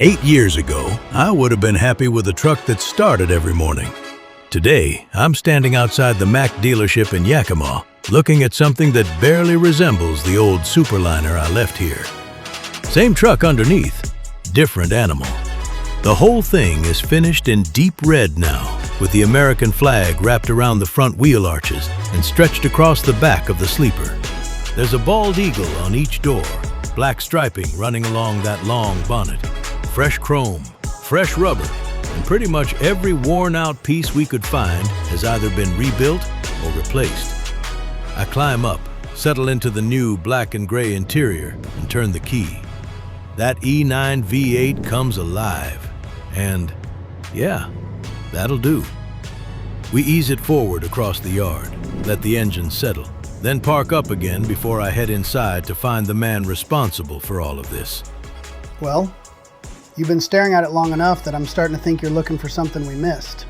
8 years ago, I would have been happy with a truck that started every morning. Today, I'm standing outside the Mack dealership in Yakima, looking at something that barely resembles the old Super-Liner I left here. Same truck underneath, different animal. The whole thing is finished in deep red now, with the American flag wrapped around the front wheel arches and stretched across the back of the sleeper. There's a bald eagle on each door, black striping running along that long bonnet. Fresh chrome, fresh rubber, and pretty much every worn-out piece we could find has either been rebuilt or replaced. I climb up, settle into the new black and gray interior, and turn the key. That E9 V8 comes alive, and yeah, that'll do. We ease it forward across the yard, let the engine settle, then park up again before I head inside to find the man responsible for all of this. Well, you've been staring at it long enough that I'm starting to think you're looking for something we missed.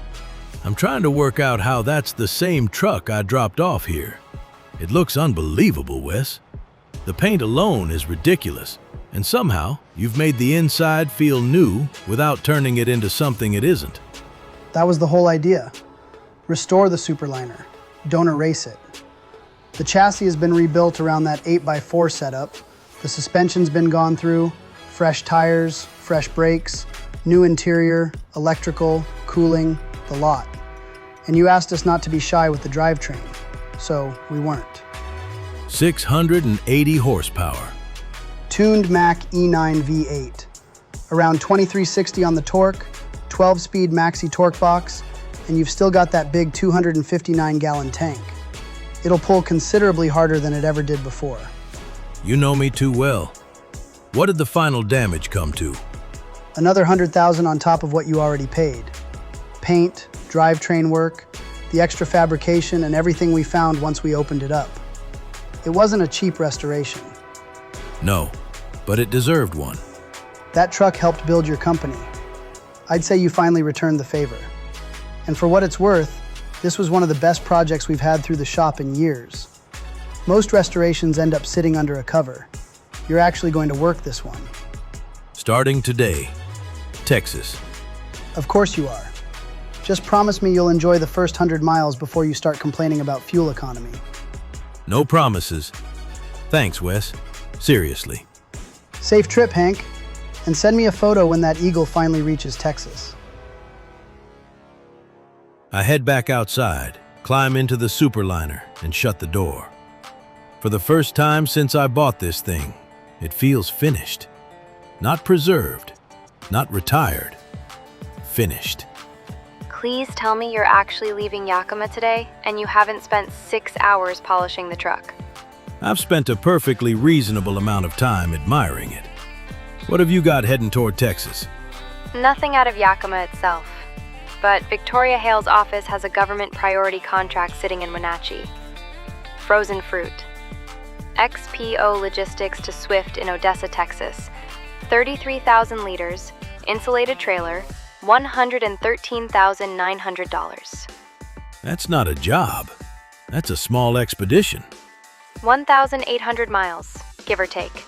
I'm trying to work out how that's the same truck I dropped off here. It looks unbelievable, Wes. The paint alone is ridiculous, and somehow you've made the inside feel new without turning it into something it isn't. That was the whole idea. Restore the Super-Liner. Don't erase it. The chassis has been rebuilt around that 8x4 setup. The suspension's been gone through, fresh tires, fresh brakes, new interior, electrical, cooling, the lot. And you asked us not to be shy with the drivetrain, so we weren't. 680 horsepower. Tuned Mack E9 V8. Around 2360 on the torque, 12-speed maxi torque box, and you've still got that big 259-gallon tank. It'll pull considerably harder than it ever did before. You know me too well. What did the final damage come to? Another $100,000 on top of what you already paid. Paint, drivetrain work, the extra fabrication, and everything we found once we opened it up. It wasn't a cheap restoration. No, but it deserved one. That truck helped build your company. I'd say you finally returned the favor. And for what it's worth, this was one of the best projects we've had through the shop in years. Most restorations end up sitting under a cover. You're actually going to work this one. Starting today, Texas. Of course you are. Just promise me you'll enjoy the first 100 miles before you start complaining about fuel economy. No promises. Thanks, Wes. Seriously. Safe trip, Hank. And send me a photo when that eagle finally reaches Texas. I head back outside, climb into the Super-Liner, and shut the door. For the first time since I bought this thing, it feels finished. Not preserved, not retired. Finished. Please tell me you're actually leaving Yakima today and you haven't spent 6 hours polishing the truck. I've spent a perfectly reasonable amount of time admiring it. What have you got heading toward Texas? Nothing out of Yakima itself, but Victoria Hale's office has a government priority contract sitting in Wenatchee. Frozen fruit. XPO Logistics to Swift in Odessa, Texas. 33,000 liters, insulated trailer, $113,900. That's not a job. That's a small expedition. 1,800 miles, give or take.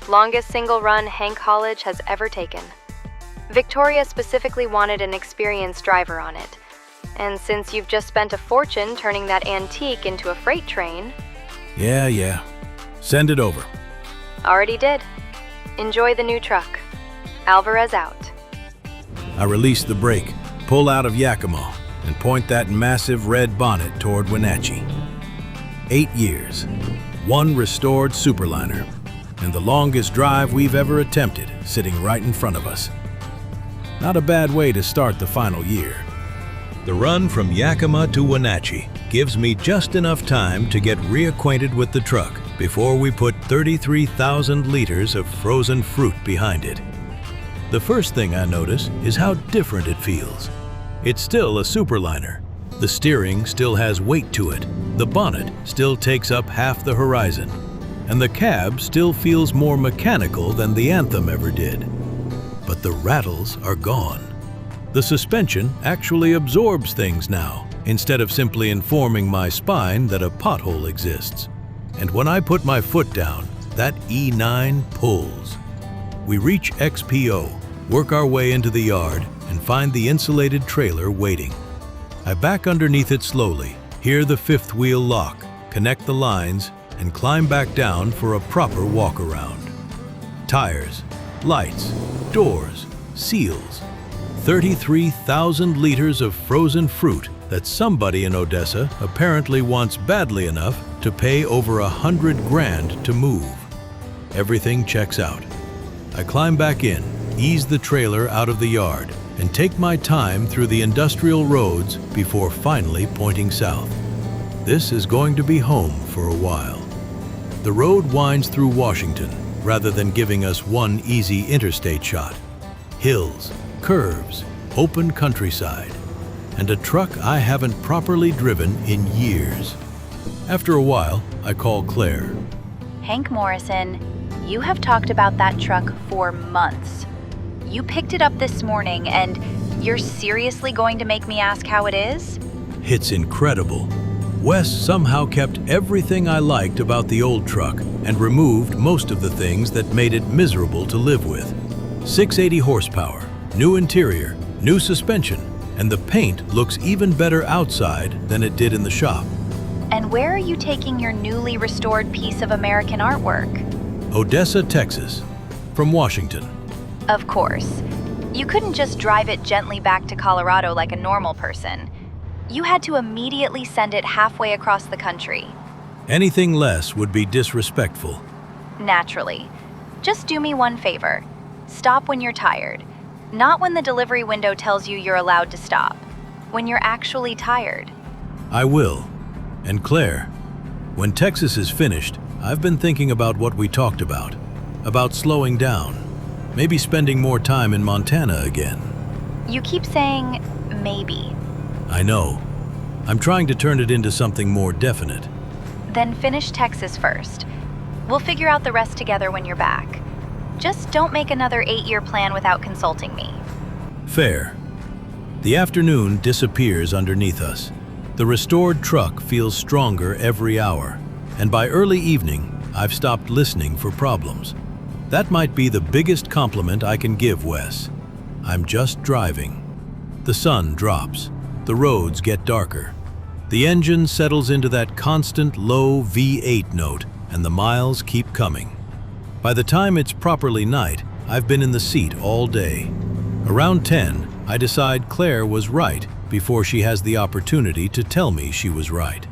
Longest single run Hank Haulage has ever taken. Victoria specifically wanted an experienced driver on it. And since you've just spent a fortune turning that antique into a freight train... Yeah. Send it over. Already did. Enjoy the new truck. Alvarez out. I release the brake, pull out of Yakima, and point that massive red bonnet toward Wenatchee. 8 years, one restored Super-Liner, and the longest drive we've ever attempted sitting right in front of us. Not a bad way to start the final year. The run from Yakima to Wenatchee gives me just enough time to get reacquainted with the truck before we put 33,000 liters of frozen fruit behind it. The first thing I notice is how different it feels. It's still a Super-Liner. The steering still has weight to it, the bonnet still takes up half the horizon, and the cab still feels more mechanical than the Anthem ever did. But the rattles are gone. The suspension actually absorbs things now, instead of simply informing my spine that a pothole exists. And when I put my foot down, that E9 pulls. We reach XPO, work our way into the yard, and find the insulated trailer waiting. I back underneath it slowly, hear the fifth wheel lock, connect the lines, and climb back down for a proper walk-around. Tires, lights, doors, seals, 33,000 liters of frozen fruit that somebody in Odessa apparently wants badly enough to pay over $100,000 to move. Everything checks out. I climb back in, ease the trailer out of the yard, and take my time through the industrial roads before finally pointing south. This is going to be home for a while. The road winds through Washington rather than giving us one easy interstate shot. Hills, curves, open countryside, and a truck I haven't properly driven in years. After a while, I call Claire. Hank Morrison, you have talked about that truck for months. You picked it up this morning and you're seriously going to make me ask how it is? It's incredible. Wes somehow kept everything I liked about the old truck and removed most of the things that made it miserable to live with. 680 horsepower, new interior, new suspension, and the paint looks even better outside than it did in the shop. And where are you taking your newly restored piece of American artwork? Odessa, Texas, from Washington. Of course. You couldn't just drive it gently back to Colorado like a normal person. You had to immediately send it halfway across the country. Anything less would be disrespectful. Naturally. Just do me one favor. Stop when you're tired. Not when the delivery window tells you you're allowed to stop. When you're actually tired. I will. And Claire, when Texas is finished, I've been thinking about what we talked about slowing down, maybe spending more time in Montana again. You keep saying, maybe. I know. I'm trying to turn it into something more definite. Then finish Texas first. We'll figure out the rest together when you're back. Just don't make another 8-year plan without consulting me. Fair. The afternoon disappears underneath us. The restored truck feels stronger every hour, and by early evening, I've stopped listening for problems. That might be the biggest compliment I can give Wes. I'm just driving. The sun drops. The roads get darker. The engine settles into that constant low V8 note, and the miles keep coming. By the time it's properly night, I've been in the seat all day. Around 10, I decide Claire was right before she has the opportunity to tell me she was right.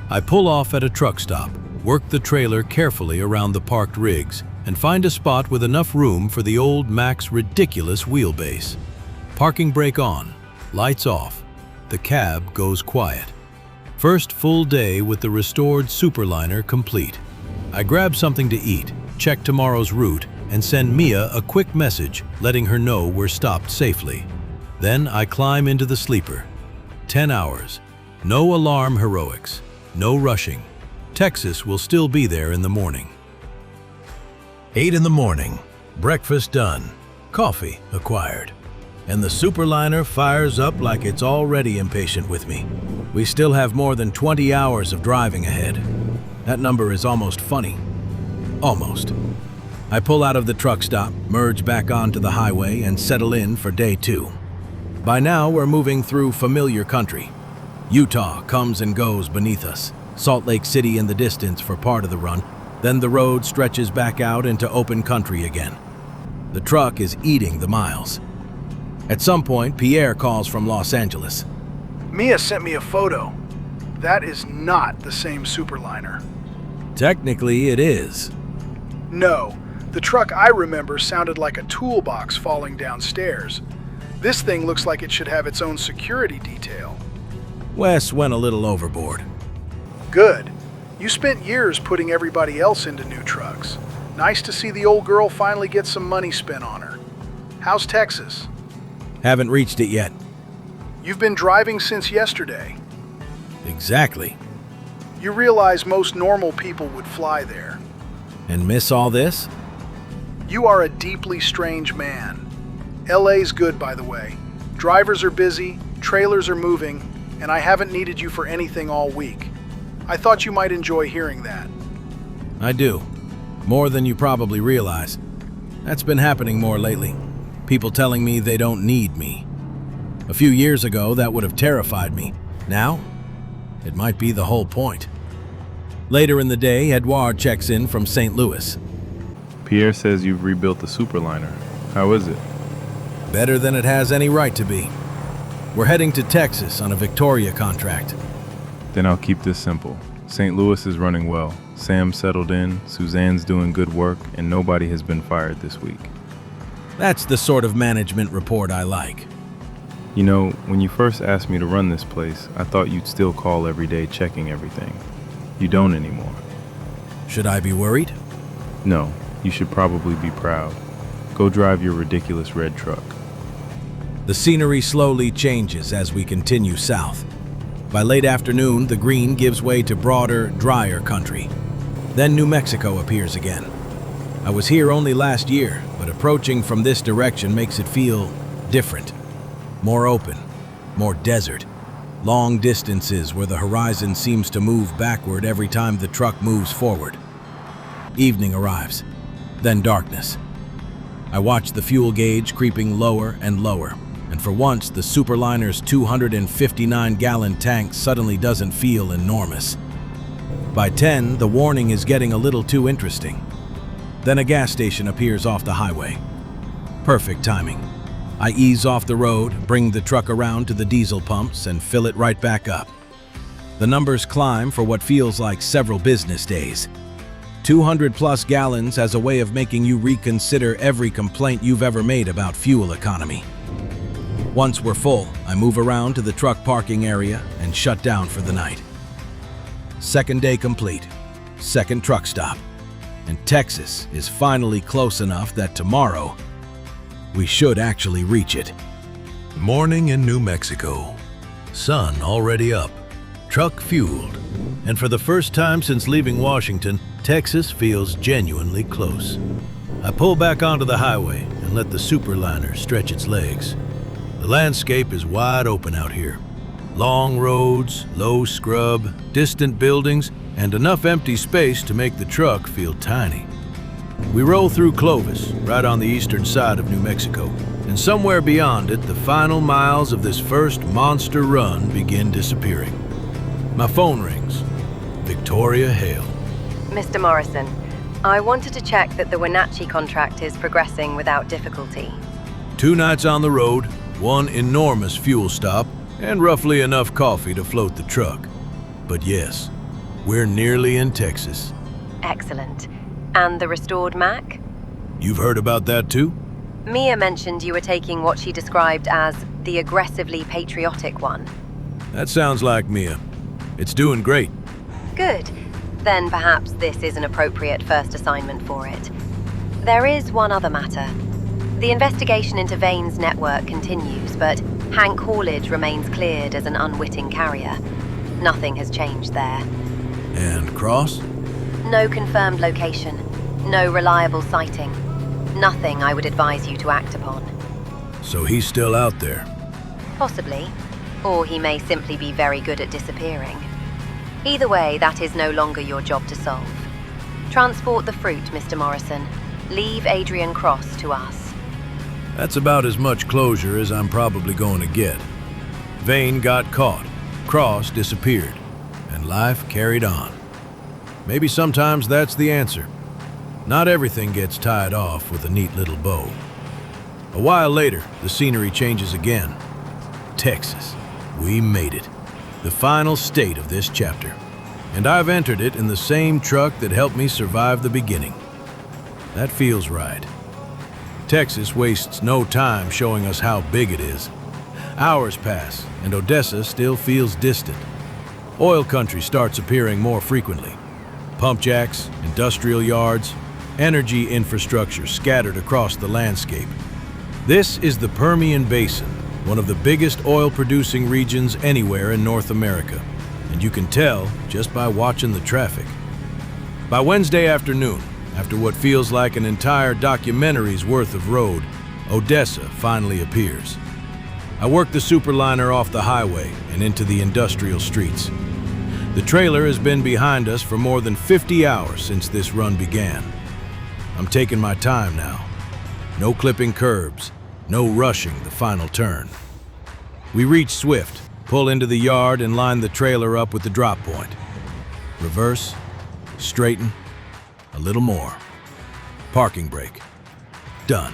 I pull off at a truck stop, work the trailer carefully around the parked rigs, and find a spot with enough room for the old Mack's ridiculous wheelbase. Parking brake on, lights off. The cab goes quiet. First full day with the restored Super-Liner complete. I grab something to eat, check tomorrow's route, and send Mia a quick message letting her know we're stopped safely. Then I climb into the sleeper. 10 hours. No alarm heroics. No rushing. Texas will still be there in the morning. 8 in the morning. Breakfast done. Coffee acquired. And the Super-Liner fires up like it's already impatient with me. We still have more than 20 hours of driving ahead. That number is almost funny. Almost. I pull out of the truck stop, merge back onto the highway, and settle in for day 2. By now, we're moving through familiar country. Utah comes and goes beneath us, Salt Lake City in the distance for part of the run, then the road stretches back out into open country again. The truck is eating the miles. At some point, Pierre calls from Los Angeles. Mia sent me a photo. That is not the same Super-Liner. Technically, it is. No, the truck I remember sounded like a toolbox falling downstairs. This thing looks like it should have its own security detail. Wes went a little overboard. Good. You spent years putting everybody else into new trucks. Nice to see the old girl finally get some money spent on her. How's Texas? Haven't reached it yet. You've been driving since yesterday. Exactly. You realize most normal people would fly there. And miss all this? You are a deeply strange man. LA's good, by the way. Drivers are busy, trailers are moving, and I haven't needed you for anything all week. I thought you might enjoy hearing that. I do. More than you probably realize. That's been happening more lately. People telling me they don't need me. A few years ago, that would have terrified me. Now, it might be the whole point. Later in the day, Edouard checks in from St. Louis. Pierre says you've rebuilt the Super-Liner. How is it? Better than it has any right to be. We're heading to Texas on a Victoria contract. Then I'll keep this simple. St. Louis is running well. Sam's settled in, Suzanne's doing good work, and nobody has been fired this week. That's the sort of management report I like. You know, when you first asked me to run this place, I thought you'd still call every day checking everything. You don't anymore. Should I be worried? No, you should probably be proud. Go drive your ridiculous red truck. The scenery slowly changes as we continue south. By late afternoon, the green gives way to broader, drier country. Then New Mexico appears again. I was here only last year, but approaching from this direction makes it feel different. More open, more desert. Long distances where the horizon seems to move backward every time the truck moves forward. Evening arrives, then darkness. I watch the fuel gauge creeping lower and lower, and for once the Super-Liner's 259-gallon tank suddenly doesn't feel enormous. By 10, the warning is getting a little too interesting. Then a gas station appears off the highway. Perfect timing. I ease off the road, bring the truck around to the diesel pumps, and fill it right back up. The numbers climb for what feels like several business days. 200+ gallons has a way of making you reconsider every complaint you've ever made about fuel economy. Once we're full, I move around to the truck parking area and shut down for the night. Second day complete, second truck stop, and Texas is finally close enough that tomorrow we should actually reach it. Morning in New Mexico. Sun already up, truck fueled, and for the first time since leaving Washington, Texas feels genuinely close. I pull back onto the highway and let the Super-Liner stretch its legs. The landscape is wide open out here. Long roads, low scrub, distant buildings, and enough empty space to make the truck feel tiny. We roll through Clovis, right on the eastern side of New Mexico, and somewhere beyond it, the final miles of this first monster run begin disappearing. My phone rings. Victoria Hale. Mr. Morrison, I wanted to check that the Wenatchee contract is progressing without difficulty. 2 nights on the road, 1 enormous fuel stop, and roughly enough coffee to float the truck. But yes, we're nearly in Texas. Excellent. And the restored Mack? You've heard about that too? Mia mentioned you were taking what she described as the aggressively patriotic one. That sounds like Mia. It's doing great. Good. Then perhaps this is an appropriate first assignment for it. There is one other matter. The investigation into Vane's network continues, but Hank Haulage remains cleared as an unwitting carrier. Nothing has changed there. And Cross? No confirmed location, no reliable sighting. Nothing I would advise you to act upon. So he's still out there. Possibly. Or he may simply be very good at disappearing. Either way, that is no longer your job to solve. Transport the fruit, Mr. Morrison. Leave Adrian Cross to us. That's about as much closure as I'm probably going to get. Vane got caught, Cross disappeared, and life carried on. Maybe sometimes that's the answer. Not everything gets tied off with a neat little bow. A while later, the scenery changes again. Texas. We made it. The final state of this chapter. And I've entered it in the same truck that helped me survive the beginning. That feels right. Texas wastes no time showing us how big it is. Hours pass, and Odessa still feels distant. Oil country starts appearing more frequently. Pump jacks, industrial yards, energy infrastructure scattered across the landscape. This is the Permian Basin, one of the biggest oil-producing regions anywhere in North America, and you can tell just by watching the traffic. By Wednesday afternoon, after what feels like an entire documentary's worth of road, Odessa finally appears. I work the Super-Liner off the highway and into the industrial streets. The trailer has been behind us for more than 50 hours since this run began. I'm taking my time now. No clipping curbs, No rushing the final turn. We reach Swift, pull into the yard and line the trailer up with the drop point. Reverse, straighten, a little more. Parking brake. Done.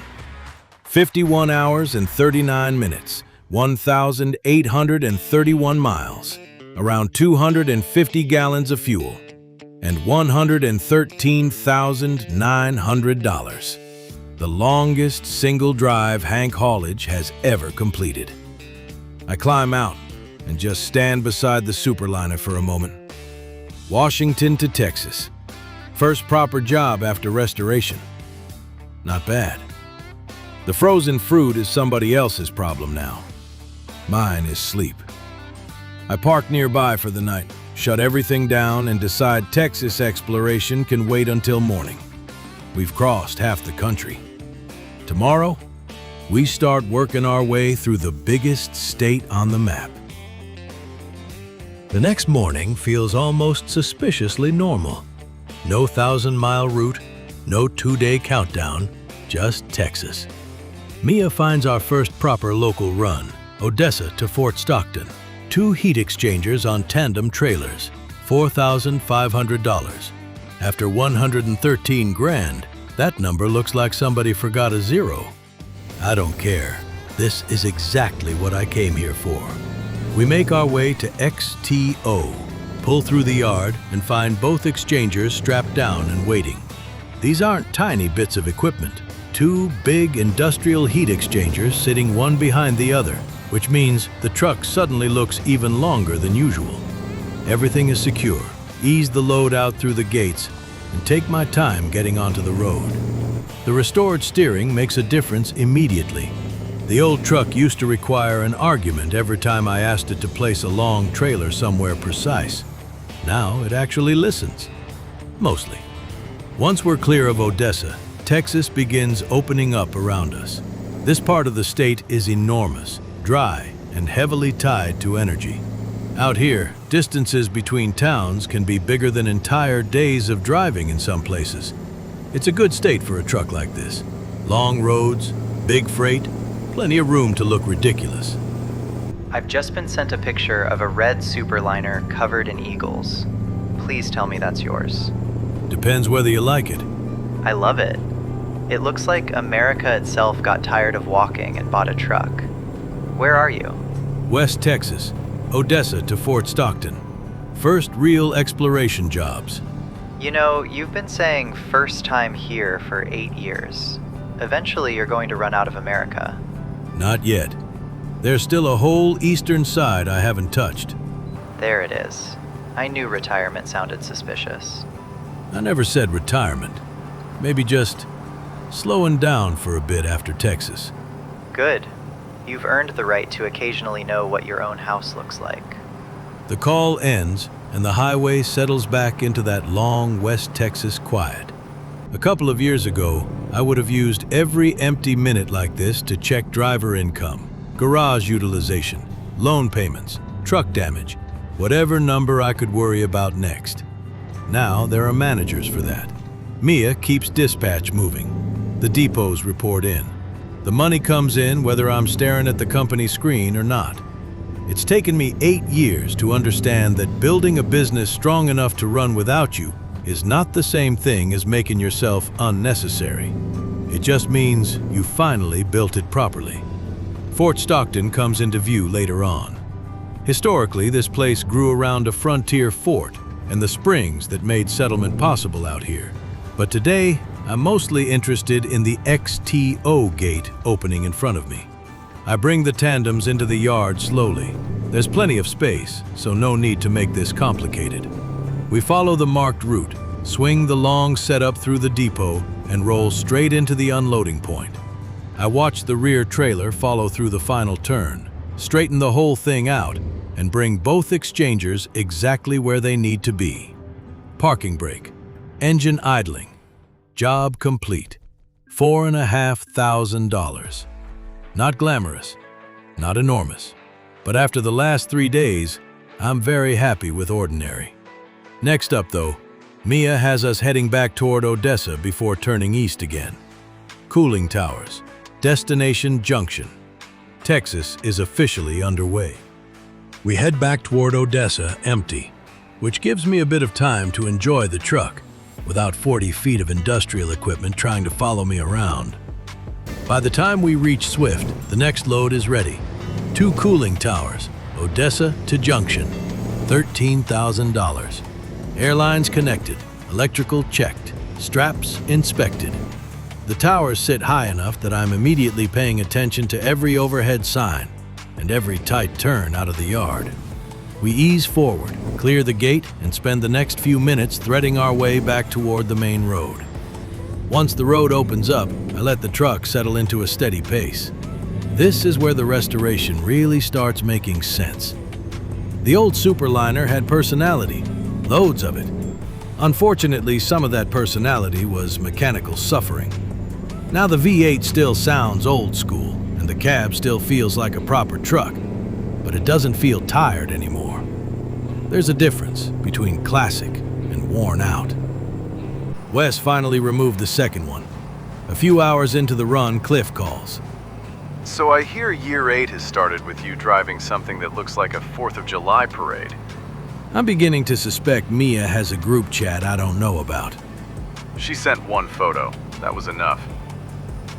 51 hours and 39 minutes, 1,831 miles, around 250 gallons of fuel, and $113,900. The longest single drive Hank Haulage has ever completed. I climb out and just stand beside the Super-Liner for a moment. Washington to Texas. First proper job after restoration. Not bad. The frozen fruit is somebody else's problem now. Mine is sleep. I park nearby for the night, shut everything down, and decide Texas exploration can wait until morning. We've crossed half the country. Tomorrow, we start working our way through the biggest state on the map. The next morning feels almost suspiciously normal. No 1,000-mile route, no 2-day countdown, just Texas. Mia finds our first proper local run, Odessa to Fort Stockton. 2 heat exchangers on tandem trailers, $4,500. After 113 grand, that number looks like somebody forgot a zero. I don't care. This is exactly what I came here for. We make our way to XTO, pull through the yard, and find both exchangers strapped down and waiting. These aren't tiny bits of equipment. 2 big industrial heat exchangers sitting one behind the other, which means the truck suddenly looks even longer than usual. Everything is secure. Ease the load out through the gates and take my time getting onto the road. The restored steering makes a difference immediately. The old truck used to require an argument every time I asked it to place a long trailer somewhere precise. Now it actually listens. Mostly. Once we're clear of Odessa, Texas begins opening up around us. This part of the state is enormous, dry, and heavily tied to energy. Out here, distances between towns can be bigger than entire days of driving in some places. It's a good state for a truck like this. Long roads, big freight, plenty of room to look ridiculous. I've just been sent a picture of a red Super-Liner covered in eagles. Please tell me that's yours. Depends whether you like it. I love it. It looks like America itself got tired of walking and bought a truck. Where are you? West Texas, Odessa to Fort Stockton. First real exploration jobs. You know, you've been saying first time here for 8 years. Eventually you're going to run out of America. Not yet. There's still a whole eastern side I haven't touched. There it is. I knew retirement sounded suspicious. I never said retirement. Maybe just slowing down for a bit after Texas. Good. You've earned the right to occasionally know what your own house looks like. The call ends, and the highway settles back into that long West Texas quiet. A couple of years ago, I would have used every empty minute like this to check driver income, garage utilization, loan payments, truck damage, whatever number I could worry about next. Now there are managers for that. Mia keeps dispatch moving. The depots report in. The money comes in whether I'm staring at the company screen or not. It's taken me 8 years to understand that building a business strong enough to run without you is not the same thing as making yourself unnecessary. It just means you finally built it properly. Fort Stockton comes into view later on. Historically, this place grew around a frontier fort and the springs that made settlement possible out here. But today, I'm mostly interested in the XTO gate opening in front of me. I bring the tandems into the yard slowly. There's plenty of space, so no need to make this complicated. We follow the marked route, swing the long setup through the depot, and roll straight into the unloading point. I watch the rear trailer follow through the final turn, straighten the whole thing out, and bring both exchangers exactly where they need to be. Parking brake, engine idling, job complete. $4,500. Not glamorous, not enormous, but after the last 3 days, I'm very happy with ordinary. Next up though, Mia has us heading back toward Odessa before turning east again. Cooling towers, Destination Junction. Texas is officially underway. We head back toward Odessa empty, which gives me a bit of time to enjoy the truck without 40 feet of industrial equipment trying to follow me around. By the time we reach Swift, the next load is ready. 2 cooling towers, Odessa to Junction, $13,000. Airlines connected, electrical checked, straps inspected. The towers sit high enough that I'm immediately paying attention to every overhead sign and every tight turn out of the yard. We ease forward, clear the gate, and spend the next few minutes threading our way back toward the main road. Once the road opens up, I let the truck settle into a steady pace. This is where the restoration really starts making sense. The old Super-Liner had personality, loads of it. Unfortunately, some of that personality was mechanical suffering. Now the V8 still sounds old school, and the cab still feels like a proper truck, but it doesn't feel tired anymore. There's a difference between classic and worn out. Wes finally removed the second one. A few hours into the run, Cliff calls. So I hear year 8 has started with you driving something that looks like a 4th of July parade. I'm beginning to suspect Mia has a group chat I don't know about. She sent one photo. That was enough.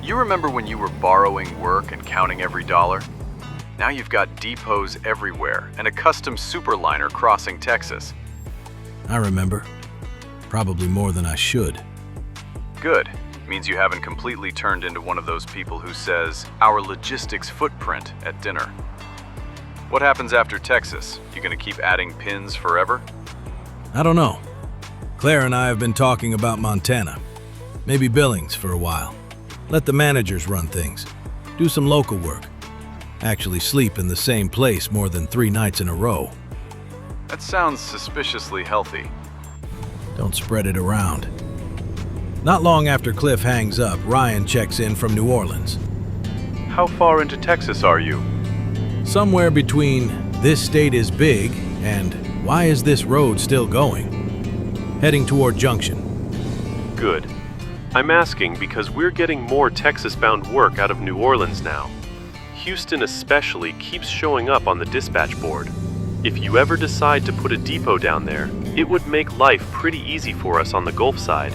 You remember when you were borrowing work and counting every dollar? Now you've got depots everywhere and a custom Super-Liner crossing Texas. I remember. Probably more than I should. Good. Means you haven't completely turned into one of those people who says, "our logistics footprint" at dinner. What happens after Texas? You gonna keep adding pins forever? I don't know. Claire and I have been talking about Montana. Maybe Billings for a while. Let the managers run things. Do some local work. Actually sleep in the same place more than 3 nights in a row. That sounds suspiciously healthy. Don't spread it around. Not long after Cliff hangs up, Ryan checks in from New Orleans. How far into Texas are you? Somewhere between "this state is big" and "why is this road still going?" Heading toward Junction. Good. I'm asking because we're getting more Texas-bound work out of New Orleans now. Houston especially keeps showing up on the dispatch board. If you ever decide to put a depot down there, it would make life pretty easy for us on the Gulf side.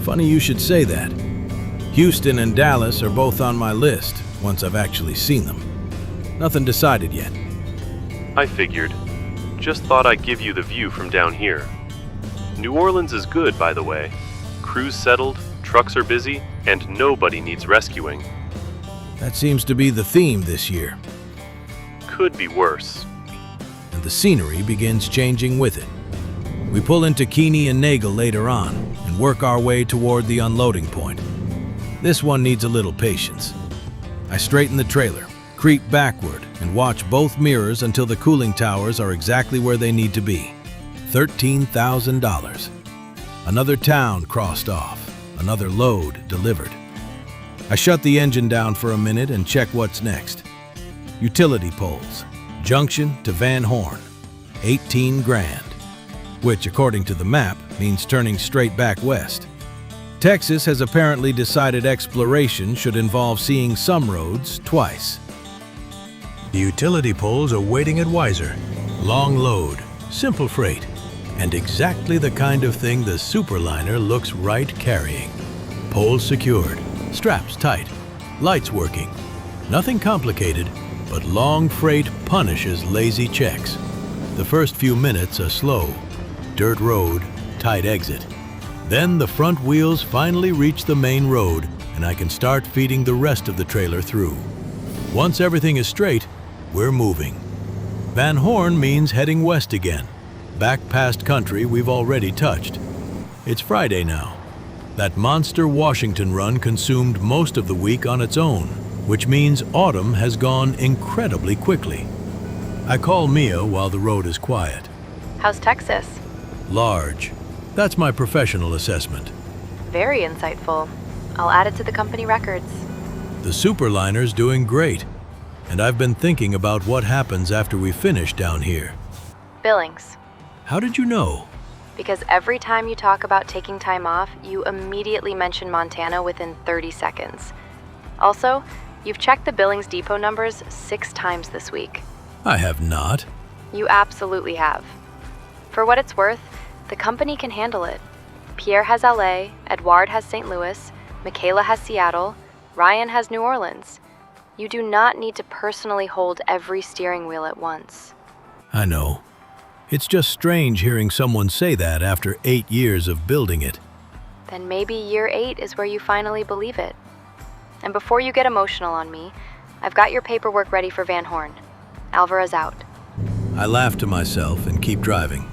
Funny you should say that. Houston and Dallas are both on my list once I've actually seen them. Nothing decided yet. I figured. Just thought I'd give you the view from down here. New Orleans is good, by the way. Crews settled, trucks are busy, and nobody needs rescuing. That seems to be the theme this year. Could be worse. And the scenery begins changing with it. We pull into Keeney and Nagel later on and work our way toward the unloading point. This one needs a little patience. I straighten the trailer, creep backward, and watch both mirrors until the cooling towers are exactly where they need to be. $13,000. Another town crossed off, another load delivered. I shut the engine down for a minute and check what's next. Utility poles, Junction to Van Horn, 18 grand, which according to the map means turning straight back west. Texas has apparently decided exploration should involve seeing some roads twice. The utility poles are waiting at Weiser. Long load, simple freight, and exactly the kind of thing the Super-Liner looks right carrying. Poles secured, straps tight, lights working. Nothing complicated, but long freight punishes lazy checks. The first few minutes are slow. Dirt road, tight exit. Then the front wheels finally reach the main road and I can start feeding the rest of the trailer through. Once everything is straight, we're moving. Van Horn means heading west again, back past country we've already touched. It's Friday now. That monster Washington run consumed most of the week on its own, which means autumn has gone incredibly quickly. I call Mia while the road is quiet. How's Texas? Large. That's my professional assessment. Very insightful. I'll add it to the company records. The Super-Liner's doing great, and I've been thinking about what happens after we finish down here. Billings. How did you know? Because every time you talk about taking time off, you immediately mention Montana within 30 seconds. Also, you've checked the Billings Depot numbers 6 times this week. I have not. You absolutely have. For what it's worth, the company can handle it. Pierre has LA, Edouard has St. Louis, Michaela has Seattle, Ryan has New Orleans. You do not need to personally hold every steering wheel at once. I know. It's just strange hearing someone say that after 8 years of building it. Then maybe year 8 is where you finally believe it. And before you get emotional on me, I've got your paperwork ready for Van Horn. Alvarez out. I laugh to myself and keep driving.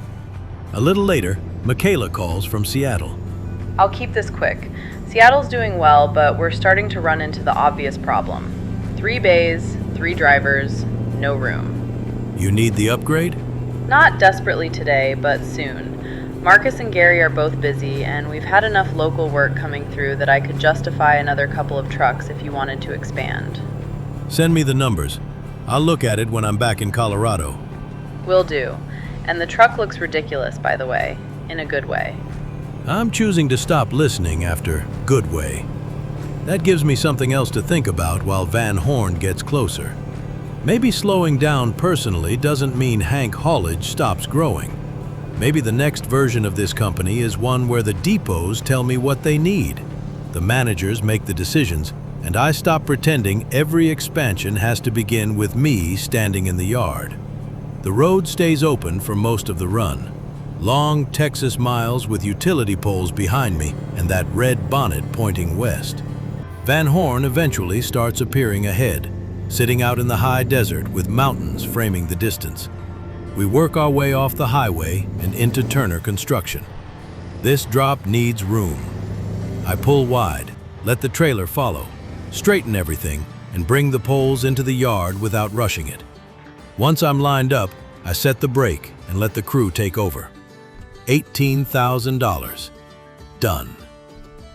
A little later, Michaela calls from Seattle. I'll keep this quick. Seattle's doing well, but we're starting to run into the obvious problem. 3 bays, 3 drivers, no room. You need the upgrade? Not desperately today, but soon. Marcus and Gary are both busy, and we've had enough local work coming through that I could justify another couple of trucks if you wanted to expand. Send me the numbers. I'll look at it when I'm back in Colorado. Will do. And the truck looks ridiculous, by the way, in a good way. I'm choosing to stop listening after good way. That gives me something else to think about while Van Horn gets closer. Maybe slowing down personally doesn't mean Hank Haulage stops growing. Maybe the next version of this company is one where the depots tell me what they need. The managers make the decisions, and I stop pretending every expansion has to begin with me standing in the yard. The road stays open for most of the run. Long Texas miles with utility poles behind me and that red bonnet pointing west. Van Horn eventually starts appearing ahead, sitting out in the high desert with mountains framing the distance. We work our way off the highway and into Turner Construction. This drop needs room. I pull wide, let the trailer follow, straighten everything, and bring the poles into the yard without rushing it. Once I'm lined up, I set the brake and let the crew take over. $18,000. Done.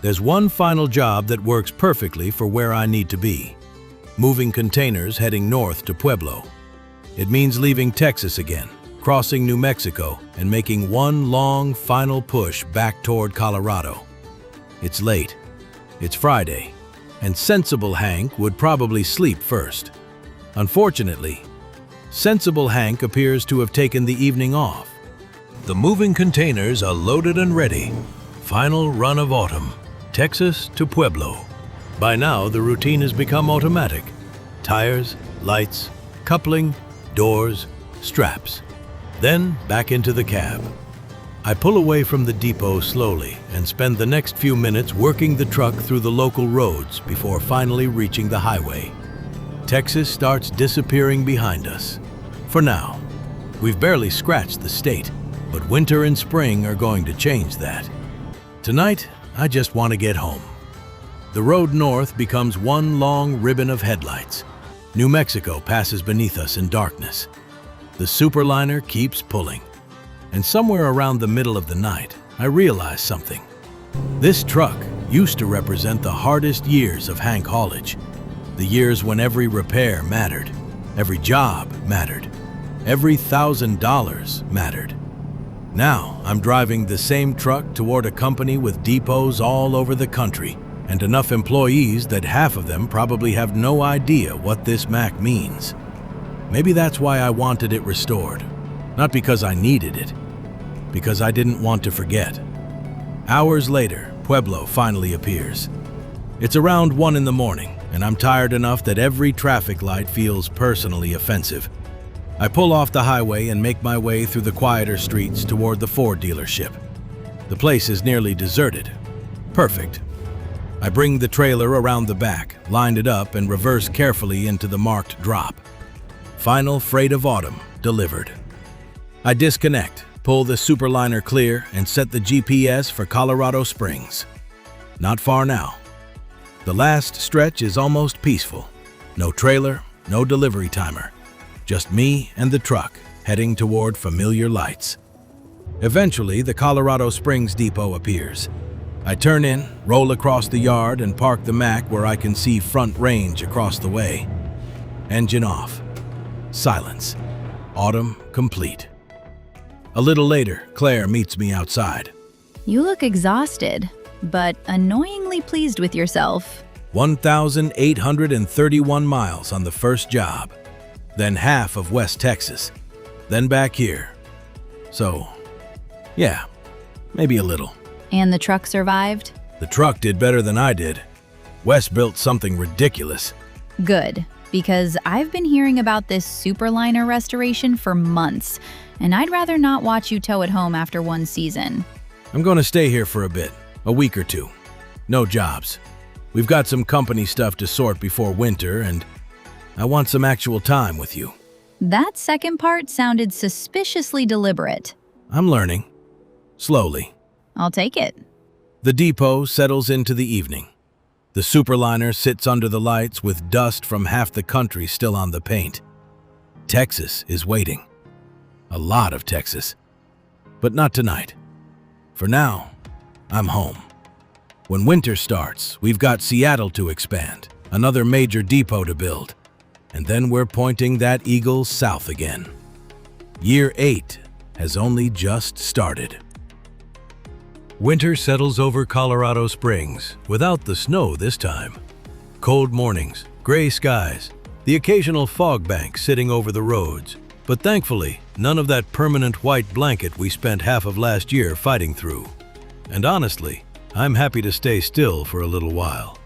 There's one final job that works perfectly for where I need to be. Moving containers heading north to Pueblo. It means leaving Texas again, crossing New Mexico, and making one long final push back toward Colorado. It's late. It's Friday, and sensible Hank would probably sleep first. Unfortunately, sensible Hank appears to have taken the evening off. The moving containers are loaded and ready. Final run of autumn, Texas to Pueblo. By now, the routine has become automatic. Tires, lights, coupling, doors, straps. Then back into the cab. I pull away from the depot slowly and spend the next few minutes working the truck through the local roads before finally reaching the highway. Texas starts disappearing behind us. For now. We've barely scratched the state, but winter and spring are going to change that. Tonight, I just want to get home. The road north becomes one long ribbon of headlights. New Mexico passes beneath us in darkness. The Super-Liner keeps pulling. And somewhere around the middle of the night, I realize something. This truck used to represent the hardest years of Hank Haulage. The years when every repair mattered, every job mattered, every $1,000 mattered. Now, I'm driving the same truck toward a company with depots all over the country and enough employees that half of them probably have no idea what this Mack means. Maybe that's why I wanted it restored. Not because I needed it, because I didn't want to forget. Hours later, Pueblo finally appears. It's around 1 in the morning, and I'm tired enough that every traffic light feels personally offensive. I pull off the highway and make my way through the quieter streets toward the Ford dealership. The place is nearly deserted. Perfect. I bring the trailer around the back, line it up, and reverse carefully into the marked drop. Final freight of autumn delivered. I disconnect, pull the Super-Liner clear, and set the GPS for Colorado Springs. Not far now. The last stretch is almost peaceful. No trailer, no delivery timer. Just me and the truck heading toward familiar lights. Eventually, the Colorado Springs depot appears. I turn in, roll across the yard, and park the Mack where I can see Front Range across the way. Engine off. Silence. Autumn complete. A little later, Claire meets me outside. You look exhausted, but annoyingly pleased with yourself. 1,831 miles on the first job, then half of West Texas, then back here. So, yeah, maybe a little. And the truck survived? The truck did better than I did. Wes built something ridiculous. Good, because I've been hearing about this Super-Liner restoration for months, and I'd rather not watch you tow it home after one season. I'm going to stay here for a bit, a week or two. No jobs. We've got some company stuff to sort before winter, and I want some actual time with you. That second part sounded suspiciously deliberate. I'm learning. Slowly. I'll take it. The depot settles into the evening. The Super-Liner sits under the lights with dust from half the country still on the paint. Texas is waiting. A lot of Texas. But not tonight. For now, I'm home. When winter starts, we've got Seattle to expand, another major depot to build. And then we're pointing that eagle south again. Year 8 has only just started. Winter settles over Colorado Springs, without the snow this time. Cold mornings, gray skies, the occasional fog bank sitting over the roads. But thankfully, none of that permanent white blanket we spent half of last year fighting through. And honestly, I'm happy to stay still for a little while.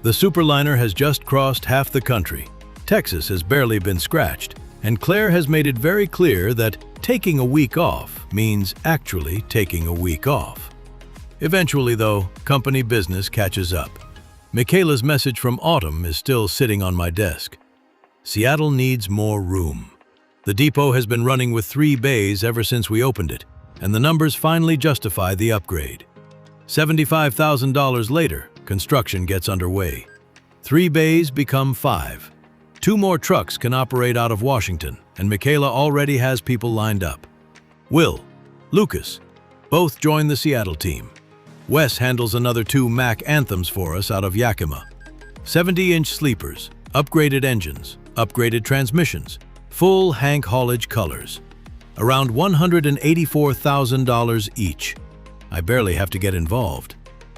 The Super-Liner has just crossed half the country. Texas has barely been scratched, and Claire has made it very clear that taking a week off means actually taking a week off. Eventually, though, company business catches up. Michaela's message from Autumn is still sitting on my desk. Seattle needs more room. The depot has been running with 3 bays ever since we opened it, and the numbers finally justify the upgrade. $75,000 later, construction gets underway. 3 bays become 5. 2 more trucks can operate out of Washington, and Michaela already has people lined up. Will, Lucas, both join the Seattle team. Wes handles another 2 Mack Anthems for us out of Yakima. 70-inch sleepers, upgraded engines, upgraded transmissions, full Hank Haulage colors. Around $184,000 each. I barely have to get involved.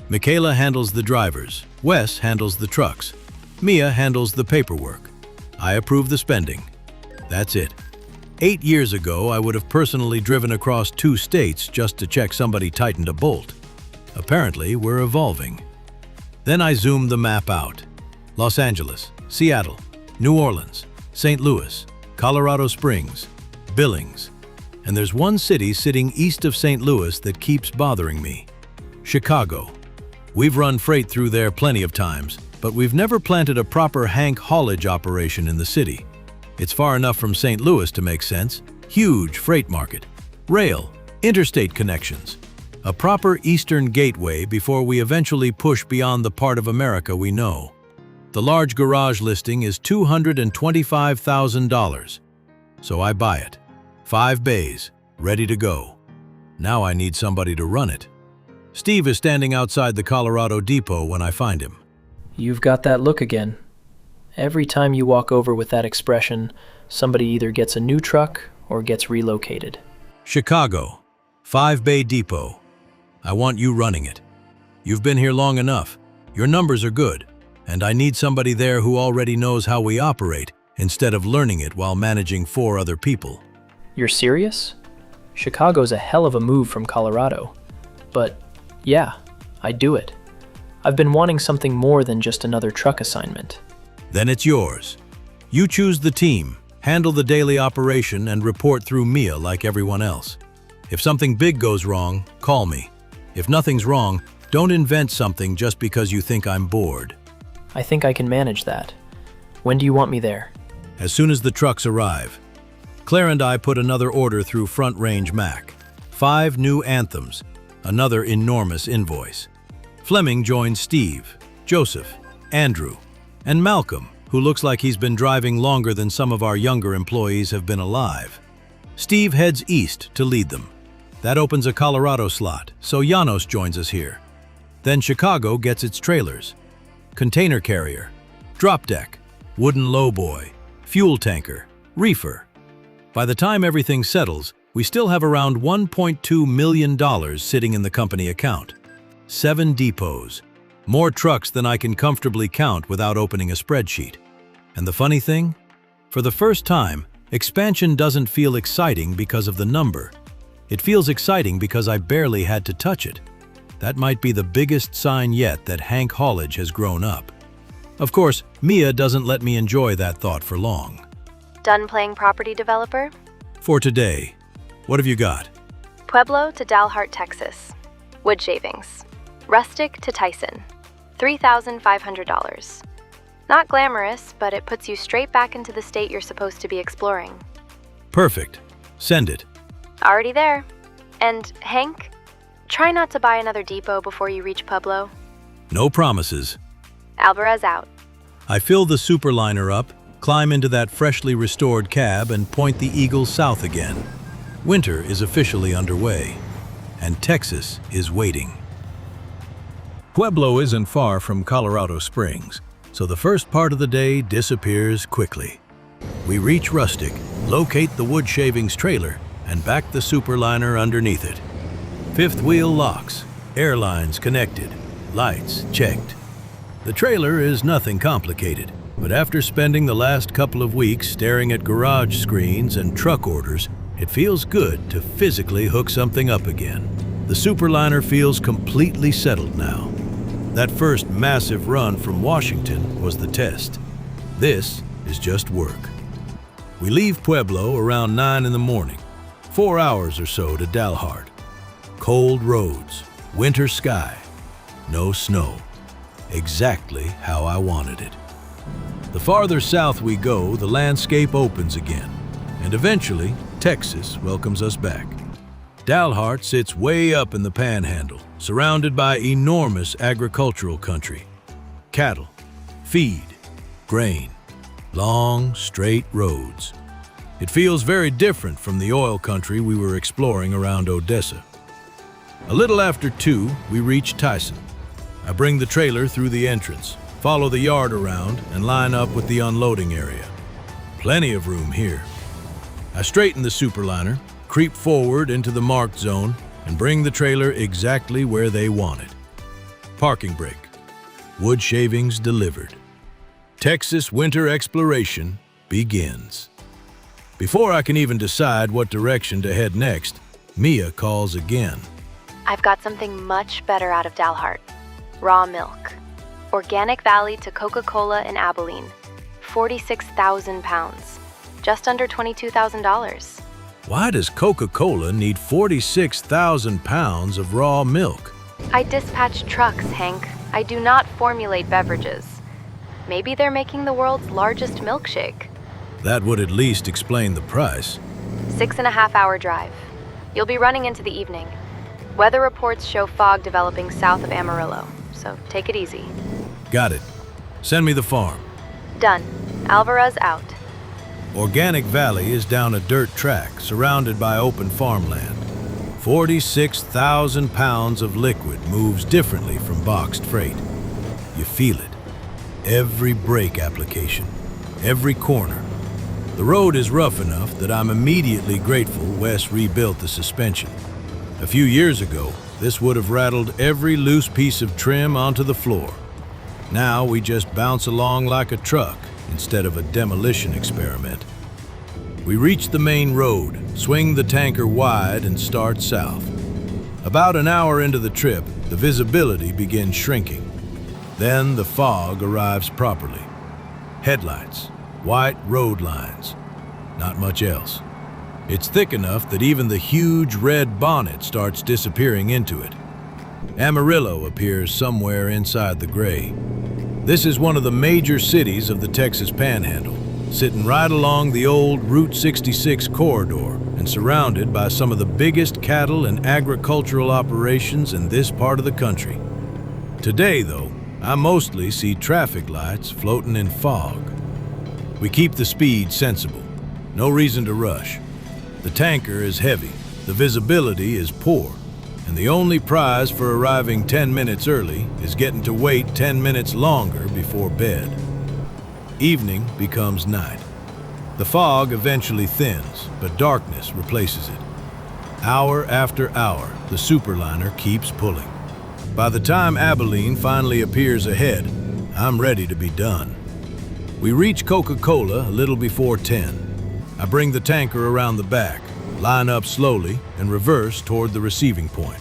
Michaela handles the drivers, Wes handles the trucks, Mia handles the paperwork. I approve the spending. That's it. 8 years ago, I would have personally driven across 2 states just to check somebody tightened a bolt. Apparently, we're evolving. Then I zoomed the map out. Los Angeles, Seattle, New Orleans, St. Louis, Colorado Springs, Billings. And there's one city sitting east of St. Louis that keeps bothering me. Chicago. We've run freight through there plenty of times, but we've never planted a proper Hank Haulage operation in the city. It's far enough from St. Louis to make sense. Huge freight market, rail, interstate connections, a proper eastern gateway before we eventually push beyond the part of America we know. The large garage listing is $225,000, so I buy it. 5 bays, ready to go. Now I need somebody to run it. Steve is standing outside the Colorado depot when I find him. You've got that look again. Every time you walk over with that expression, somebody either gets a new truck or gets relocated. Chicago, 5-bay depot. I want you running it. You've been here long enough. Your numbers are good, and I need somebody there who already knows how we operate instead of learning it while managing 4 other people. You're serious? Chicago's a hell of a move from Colorado. But yeah, I'd do it. I've been wanting something more than just another truck assignment. Then it's yours. You choose the team, handle the daily operation, and report through Mia like everyone else. If something big goes wrong, call me. If nothing's wrong, don't invent something just because you think I'm bored. I think I can manage that. When do you want me there? As soon as the trucks arrive. Claire and I put another order through Front Range Mack. 5 new Anthems, another enormous invoice. Fleming joins Steve, Joseph, Andrew, and Malcolm, who looks like he's been driving longer than some of our younger employees have been alive. Steve heads east to lead them. That opens a Colorado slot, so Janos joins us here. Then Chicago gets its trailers. Container carrier, drop deck, wooden lowboy, fuel tanker, reefer. By the time everything settles, we still have around $1.2 million sitting in the company account. 7 depots, More trucks than I can comfortably count without opening a spreadsheet. And the funny thing? For the first time, expansion doesn't feel exciting because of the number. It feels exciting because I barely had to touch it. That might be the biggest sign yet that Hank Haulage has grown up. Of course, Mia doesn't let me enjoy that thought for long. Done playing property developer? For today, what have you got? Pueblo to Dalhart, Texas. Wood shavings. Rustic to Tyson. $3,500. Not glamorous, but it puts you straight back into the state you're supposed to be exploring. Perfect. Send it. Already there. And Hank, try not to buy another depot before you reach Pueblo. No promises. Alvarez out. I fill the Super-Liner up, climb into that freshly restored cab, and point the Eagle south again. Winter is officially underway, and Texas is waiting. Pueblo isn't far from Colorado Springs, so the first part of the day disappears quickly. We reach Rustic, locate the wood shavings trailer, and back the Super-Liner underneath it. Fifth wheel locks, airlines connected, lights checked. The trailer is nothing complicated, but after spending the last couple of weeks staring at garage screens and truck orders, it feels good to physically hook something up again. The Super-Liner feels completely settled now. That first massive run from Washington was the test. This is just work. We leave Pueblo around 9 in the morning, 4 hours or so to Dalhart. Cold roads, winter sky, no snow. Exactly how I wanted it. The farther south we go, the landscape opens again, and eventually, Texas welcomes us back. Dalhart sits way up in the panhandle, surrounded by enormous agricultural country. Cattle, feed, grain, long, straight roads. It feels very different from the oil country we were exploring around Odessa. A little after 2, we reach Tyson. I bring the trailer through the entrance, follow the yard around, and line up with the unloading area. Plenty of room here. I straighten the Super-Liner, creep forward into the marked zone, and bring the trailer exactly where they want it. Parking brake. Wood shavings delivered. Texas winter exploration begins. Before I can even decide what direction to head next, Mia calls again. I've got something much better out of Dalhart. Raw milk. Organic Valley to Coca-Cola in Abilene. 46,000 pounds. Just under $22,000. Why does Coca-Cola need 46,000 pounds of raw milk? I dispatch trucks, Hank. I do not formulate beverages. Maybe they're making the world's largest milkshake. That would at least explain the price. 6.5-hour drive. You'll be running into the evening. Weather reports show fog developing south of Amarillo, so take it easy. Got it. Send me the farm. Done. Alvarez out. Organic Valley is down a dirt track surrounded by open farmland. 46,000 pounds of liquid moves differently from boxed freight. You feel it. Every brake application, every corner. The road is rough enough that I'm immediately grateful Wes rebuilt the suspension. A few years ago, this would have rattled every loose piece of trim onto the floor. Now we just bounce along like a truck instead of a demolition experiment. We reach the main road, swing the tanker wide, and start south. About an hour into the trip, the visibility begins shrinking. Then the fog arrives properly. Headlights, white road lines, not much else. It's thick enough that even the huge red bonnet starts disappearing into it. Amarillo appears somewhere inside the gray. This is one of the major cities of the Texas Panhandle, sitting right along the old Route 66 corridor and surrounded by some of the biggest cattle and agricultural operations in this part of the country. Today, though, I mostly see traffic lights floating in fog. We keep the speed sensible. No reason to rush. The tanker is heavy, the visibility is poor, and the only prize for arriving 10 minutes early is getting to wait 10 minutes longer before bed. Evening becomes night. The fog eventually thins, but darkness replaces it. Hour after hour, the Super-Liner keeps pulling. By the time Abilene finally appears ahead, I'm ready to be done. We reach Coca-Cola a little before 10. I bring the tanker around the back, line up slowly, and reverse toward the receiving point.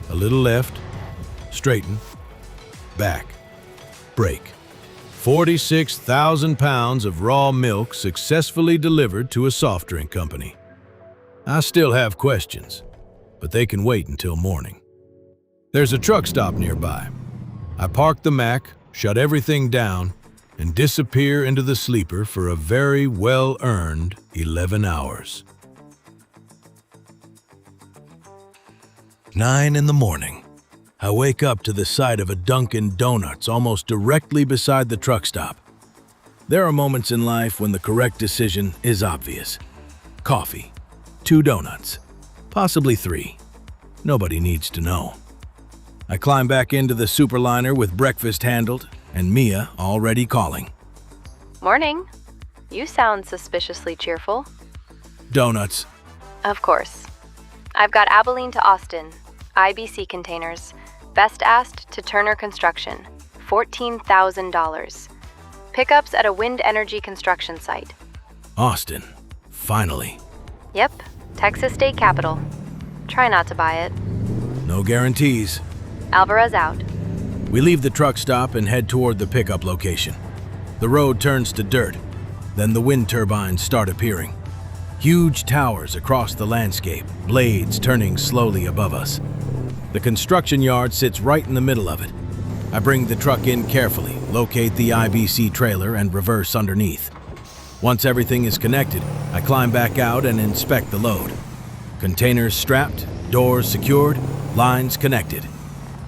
A little left, straighten, back, brake. 46,000 pounds of raw milk successfully delivered to a soft drink company. I still have questions, but they can wait until morning. There's a truck stop nearby. I park the Mack, shut everything down, and disappear into the sleeper for a very well-earned 11 hours. 9 in the morning. I wake up to the sight of a Dunkin' Donuts almost directly beside the truck stop. There are moments in life when the correct decision is obvious. Coffee, 2 donuts, possibly 3. Nobody needs to know. I climb back into the Super-Liner with breakfast handled and Mia already calling. Morning. You sound suspiciously cheerful. Donuts. Of course. I've got Abilene to Austin, IBC containers, best asked to Turner Construction, $14,000. Pickups at a wind energy construction site. Austin. Finally. Yep, Texas State Capitol. Try not to buy it. No guarantees. Alvarez out. We leave the truck stop and head toward the pickup location. The road turns to dirt. Then the wind turbines start appearing. Huge towers across the landscape, blades turning slowly above us. The construction yard sits right in the middle of it. I bring the truck in carefully, locate the IBC trailer, and reverse underneath. Once everything is connected, I climb back out and inspect the load. Containers strapped, doors secured, lines connected.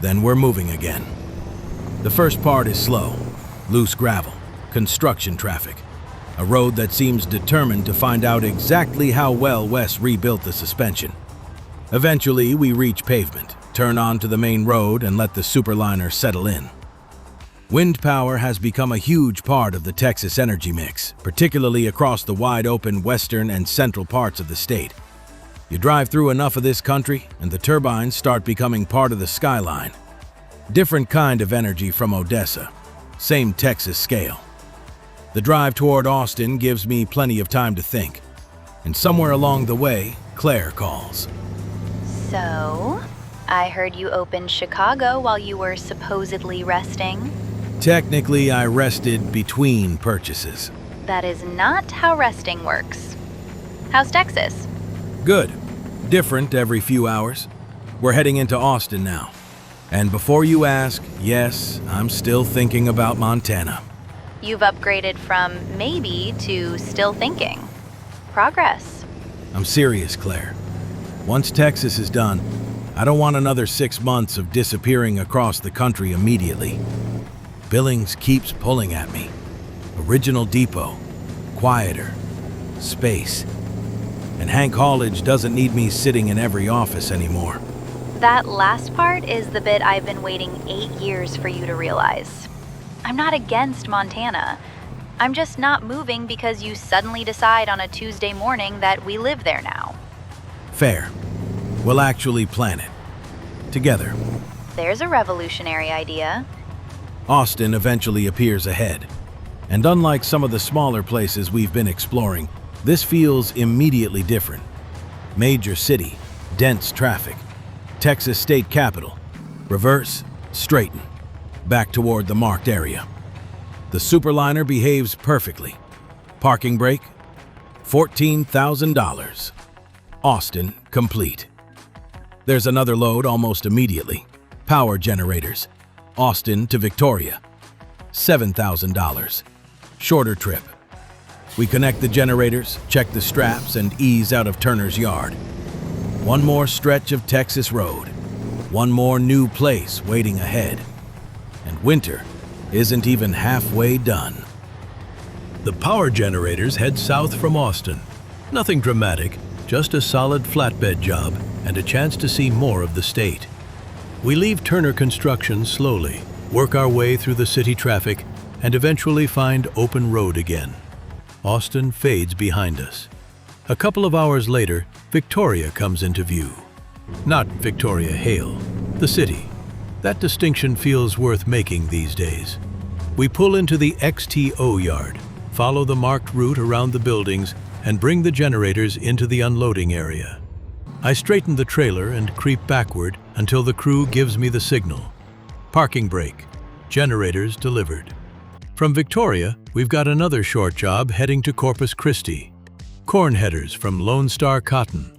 Then we're moving again. The first part is slow, loose gravel, construction traffic, a road that seems determined to find out exactly how well Wes rebuilt the suspension. Eventually, we reach pavement, turn onto the main road, and let the Super-Liner settle in. Wind power has become a huge part of the Texas energy mix, particularly across the wide-open western and central parts of the state. You drive through enough of this country, and the turbines start becoming part of the skyline. Different kind of energy from Odessa, same Texas scale. The drive toward Austin gives me plenty of time to think, and somewhere along the way, Claire calls. So, I heard you opened Chicago while you were supposedly resting. Technically, I rested between purchases. That is not how resting works. How's Texas? Good. Different every few hours. We're heading into Austin now. And before you ask, yes, I'm still thinking about Montana. You've upgraded from maybe to still thinking. Progress. I'm serious, Claire. Once Texas is done, I don't want another 6 months of disappearing across the country immediately. Billings keeps pulling at me. Original depot, quieter, space. And Hank Haulage doesn't need me sitting in every office anymore. That last part is the bit I've been waiting 8 years for you to realize. I'm not against Montana. I'm just not moving because you suddenly decide on a Tuesday morning that we live there now. Fair. We'll actually plan it. Together. There's a revolutionary idea. Austin eventually appears ahead. And unlike some of the smaller places we've been exploring, this feels immediately different. Major city, dense traffic, Texas State Capitol, reverse, straighten, back toward the marked area. The Super-Liner behaves perfectly. Parking brake, $14,000. Austin complete. There's another load almost immediately. Power generators, Austin to Victoria, $7,000. Shorter trip. We connect the generators, check the straps, and ease out of Turner's yard. One more stretch of Texas road. One more new place waiting ahead. And winter isn't even halfway done. The power generators head south from Austin. Nothing dramatic, just a solid flatbed job and a chance to see more of the state. We leave Turner Construction slowly, work our way through the city traffic, and eventually find open road again. Austin fades behind us. A couple of hours later, Victoria comes into view. Not Victoria Hale, the city. That distinction feels worth making these days. We pull into the XTO yard, follow the marked route around the buildings, and bring the generators into the unloading area. I straighten the trailer and creep backward until the crew gives me the signal. Parking brake. Generators delivered. From Victoria, we've got another short job heading to Corpus Christi. Corn headers from Lone Star Cotton.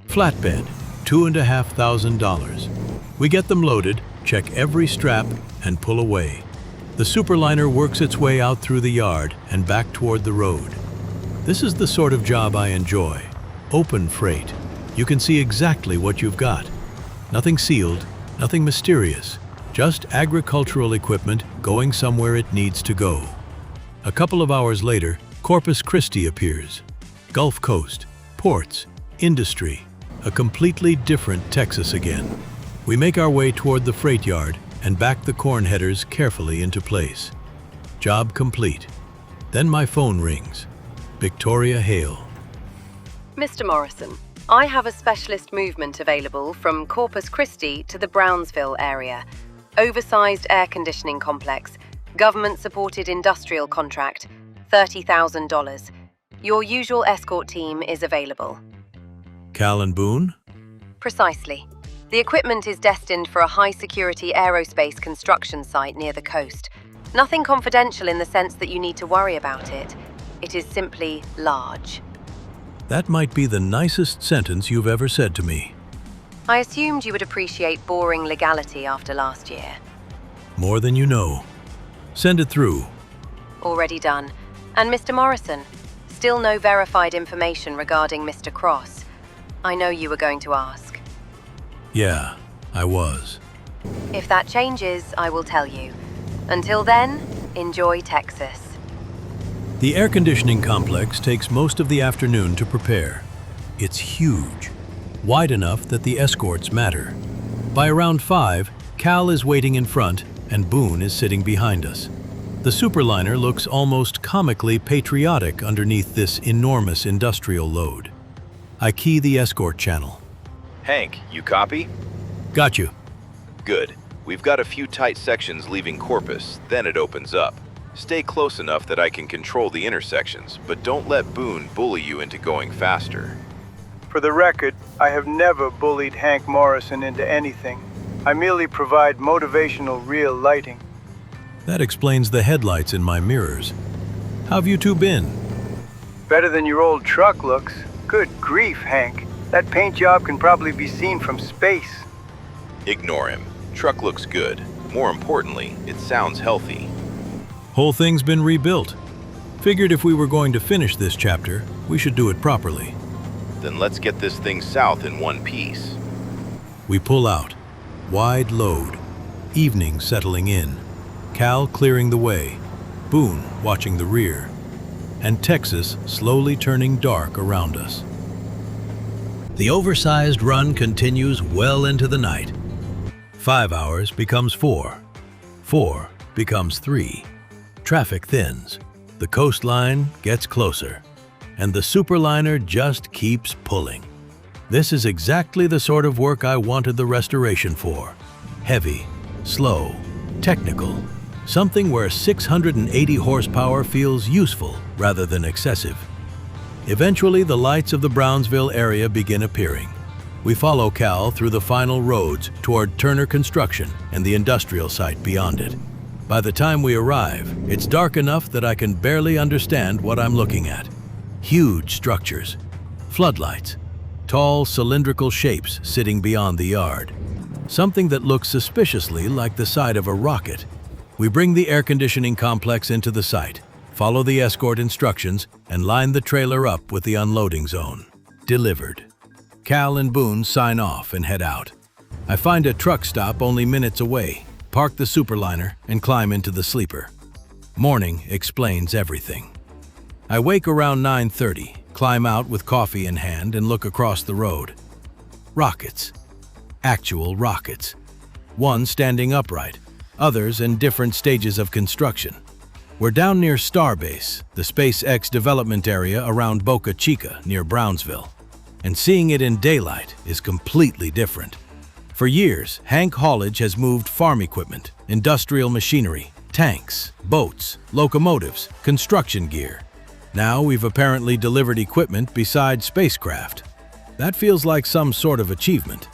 Flatbed, $2,500. We get them loaded, check every strap, and pull away. The Super-Liner works its way out through the yard and back toward the road. This is the sort of job I enjoy. Open freight. You can see exactly what you've got. Nothing sealed, nothing mysterious. Just agricultural equipment going somewhere it needs to go. A couple of hours later, Corpus Christi appears. Gulf Coast, ports, industry, a completely different Texas again. We make our way toward the freight yard and back the corn headers carefully into place. Job complete. Then my phone rings. Victoria Hale. Mr. Morrison, I have a specialist movement available from Corpus Christi to the Brownsville area. Oversized air conditioning complex, government-supported industrial contract, $30,000. Your usual escort team is available. Cal and Boone? Precisely. The equipment is destined for a high-security aerospace construction site near the coast. Nothing confidential in the sense that you need to worry about it. It is simply large. That might be the nicest sentence you've ever said to me. I assumed you would appreciate boring legality after last year. More than you know. Send it through. Already done. And Mr. Morrison, still no verified information regarding Mr. Cross. I know you were going to ask. Yeah, I was. If that changes, I will tell you. Until then, enjoy Texas. The air conditioning complex takes most of the afternoon to prepare. It's huge, wide enough that the escorts matter. By around 5, Cal is waiting in front and Boone is sitting behind us. The Super-Liner looks almost comically patriotic underneath this enormous industrial load. I key the escort channel. Hank, you copy? Got you. Good. We've got a few tight sections leaving Corpus, then it opens up. Stay close enough that I can control the intersections, but don't let Boone bully you into going faster. For the record, I have never bullied Hank Morrison into anything. I merely provide motivational real lighting. That explains the headlights in my mirrors. How've you two been? Better than your old truck looks. Good grief, Hank. That paint job can probably be seen from space. Ignore him. Truck looks good. More importantly, it sounds healthy. Whole thing's been rebuilt. Figured if we were going to finish this chapter, we should do it properly. Then let's get this thing south in one piece. We pull out. Wide load. Evening settling in. Cal clearing the way. Boone watching the rear. And Texas slowly turning dark around us. The oversized run continues well into the night. 5 hours becomes 4. 4 becomes 3. Traffic thins. The coastline gets closer. And the Super-Liner just keeps pulling. This is exactly the sort of work I wanted the restoration for. Heavy, slow, technical. Something where 680 horsepower feels useful rather than excessive. Eventually, the lights of the Brownsville area begin appearing. We follow Cal through the final roads toward Turner Construction and the industrial site beyond it. By the time we arrive, it's dark enough that I can barely understand what I'm looking at. Huge structures, floodlights, tall cylindrical shapes sitting beyond the yard. Something that looks suspiciously like the side of a rocket. We bring the air conditioning complex into the site, follow the escort instructions, and line the trailer up with the unloading zone. Delivered. Cal and Boone sign off and head out. I find a truck stop only minutes away, park the Super-Liner, and climb into the sleeper. Morning explains everything. I wake around 9:30, climb out with coffee in hand, and look across the road. Rockets. Actual rockets. One standing upright, others in different stages of construction. We're down near Starbase, the SpaceX development area around Boca Chica near Brownsville. And seeing it in daylight is completely different. For years, Hank Haulage has moved farm equipment, industrial machinery, tanks, boats, locomotives, construction gear. Now we've apparently delivered equipment besides spacecraft. That feels like some sort of achievement.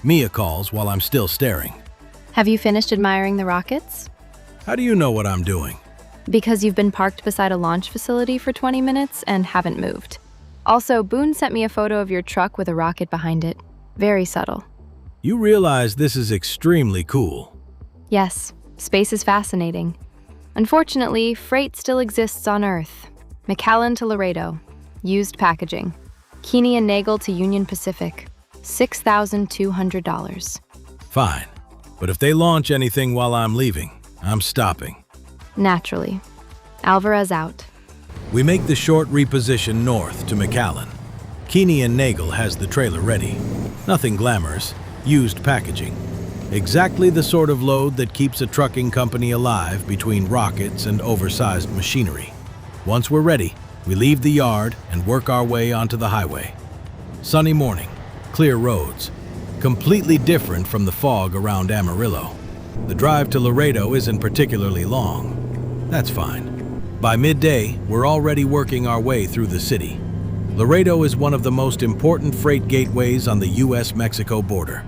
Mia calls while I'm still staring. Have you finished admiring the rockets? How do you know what I'm doing? Because you've been parked beside a launch facility for 20 minutes and haven't moved. Also, Boone sent me a photo of your truck with a rocket behind it. Very subtle. You realize this is extremely cool. Yes, space is fascinating. Unfortunately, freight still exists on Earth. McAllen to Laredo. Used packaging. Keeney and Nagel to Union Pacific. $6,200. Fine. But if they launch anything while I'm leaving, I'm stopping. Naturally. Alvarez out. We make the short reposition north to McAllen. Keeney and Nagel has the trailer ready. Nothing glamorous, used packaging. Exactly the sort of load that keeps a trucking company alive between rockets and oversized machinery. Once we're ready, we leave the yard and work our way onto the highway. Sunny morning, clear roads. Completely different from the fog around Amarillo. The drive to Laredo isn't particularly long. That's fine. By midday, we're already working our way through the city. Laredo is one of the most important freight gateways on the US-Mexico border.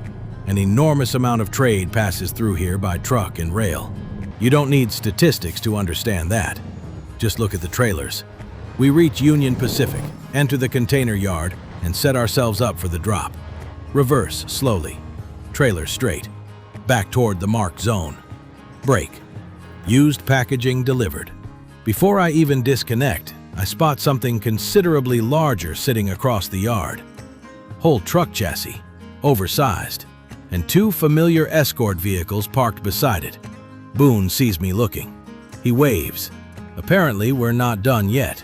An enormous amount of trade passes through here by truck and rail. You don't need statistics to understand that. Just look at the trailers. We reach Union Pacific, enter the container yard, and set ourselves up for the drop. Reverse slowly. Trailer straight. Back toward the marked zone. Brake. Used packaging delivered. Before I even disconnect, I spot something considerably larger sitting across the yard. Whole truck chassis, oversized, and two familiar escort vehicles parked beside it. Boone sees me looking. He waves. Apparently, we're not done yet.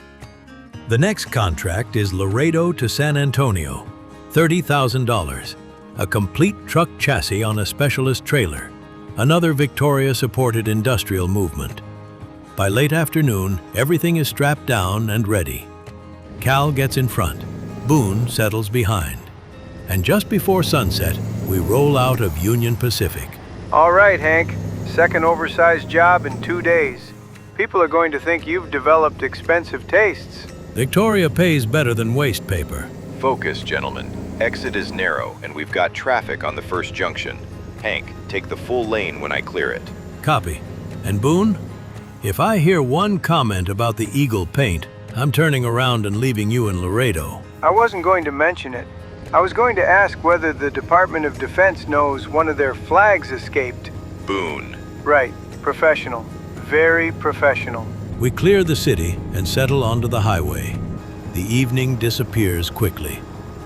The next contract is Laredo to San Antonio. $30,000. A complete truck chassis on a specialist trailer. Another Victoria-supported industrial movement. By late afternoon, everything is strapped down and ready. Cal gets in front. Boone settles behind. And just before sunset, we roll out of Union Pacific. All right, Hank. Second oversized job in 2 days. People are going to think you've developed expensive tastes. Victoria pays better than waste paper. Focus, gentlemen. Exit is narrow, and we've got traffic on the first junction. Hank, take the full lane when I clear it. Copy. And Boone? If I hear one comment about the Eagle paint, I'm turning around and leaving you in Laredo. I wasn't going to mention it. I was going to ask whether the Department of Defense knows one of their flags escaped. Boone. Right. Professional. Very professional. We clear the city and settle onto the highway. The evening disappears quickly.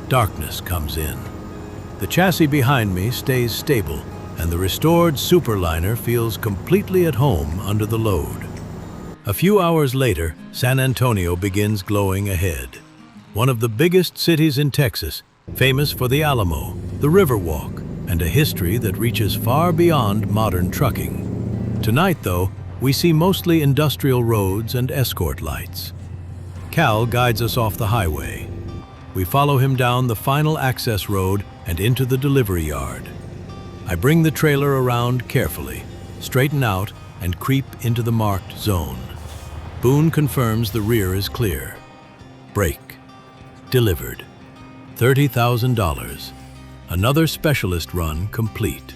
Darkness comes in. The chassis behind me stays stable, and the restored Super-Liner feels completely at home under the load. A few hours later, San Antonio begins glowing ahead. One of the biggest cities in Texas, famous for the Alamo, the Riverwalk, and a history that reaches far beyond modern trucking. Tonight, though, we see mostly industrial roads and escort lights. Cal guides us off the highway. We follow him down the final access road and into the delivery yard. I bring the trailer around carefully, straighten out, and creep into the marked zone. Boone confirms the rear is clear. Brake. Delivered. $30,000. Another specialist run complete.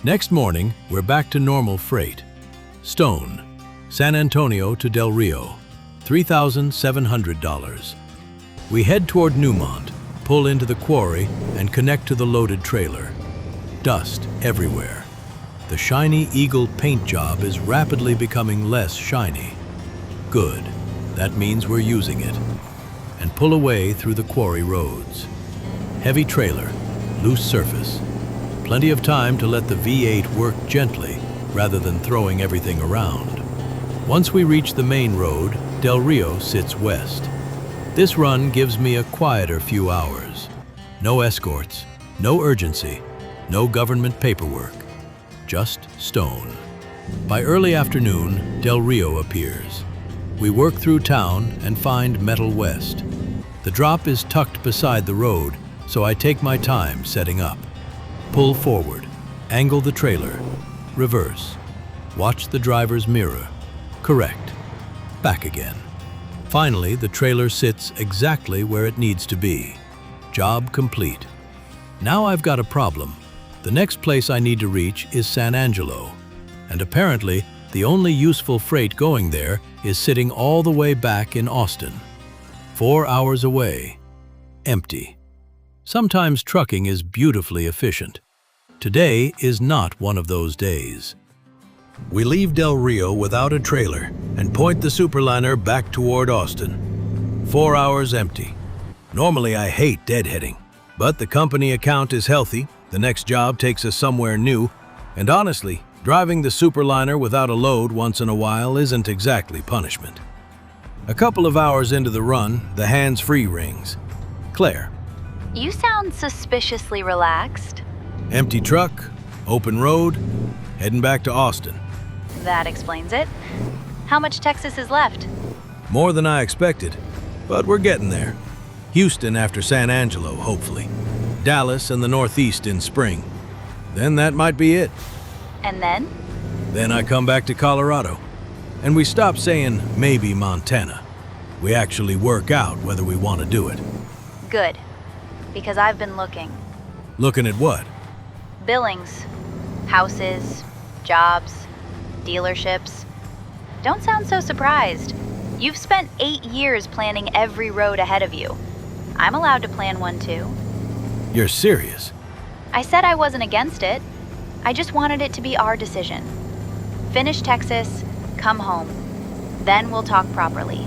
Next morning, we're back to normal freight. Stone. San Antonio to Del Rio. $3,700. We head toward Newmont, pull into the quarry, and connect to the loaded trailer. Dust everywhere. The shiny Eagle paint job is rapidly becoming less shiny. Good. That means we're using it. And pull away through the quarry roads. Heavy trailer, loose surface. Plenty of time to let the V8 work gently rather than throwing everything around. Once we reach the main road, Del Rio sits west. This run gives me a quieter few hours. No escorts, no urgency, no government paperwork, just stone. By early afternoon, Del Rio appears. We work through town and find Metal West. The drop is tucked beside the road, so I take my time setting up. Pull forward, angle the trailer, reverse. Watch the driver's mirror. Correct. Back again. Finally, the trailer sits exactly where it needs to be. Job complete. Now I've got a problem. The next place I need to reach is San Angelo, and apparently the only useful freight going there is sitting all the way back in Austin. 4 hours away. Empty. Sometimes trucking is beautifully efficient. Today is not one of those days. We leave Del Rio without a trailer and point the Super-Liner back toward Austin. 4 hours empty. Normally I hate deadheading, but the company account is healthy, the next job takes us somewhere new, and honestly, driving the Super-Liner without a load once in a while isn't exactly punishment. A couple of hours into the run, the hands-free rings. Claire. You sound suspiciously relaxed. Empty truck, open road, heading back to Austin. That explains it. How much Texas is left? More than I expected, but we're getting there. Houston after San Angelo, hopefully. Dallas and the Northeast in spring. Then that might be it. And then? Then I come back to Colorado. And we stop saying maybe Montana. We actually work out whether we want to do it. Good. Because I've been looking. Looking at what? Billings. Houses. Jobs. Dealerships. Don't sound so surprised. You've spent 8 years planning every road ahead of you. I'm allowed to plan one too. You're serious? I said I wasn't against it. I just wanted it to be our decision. Finish Texas, come home. Then we'll talk properly.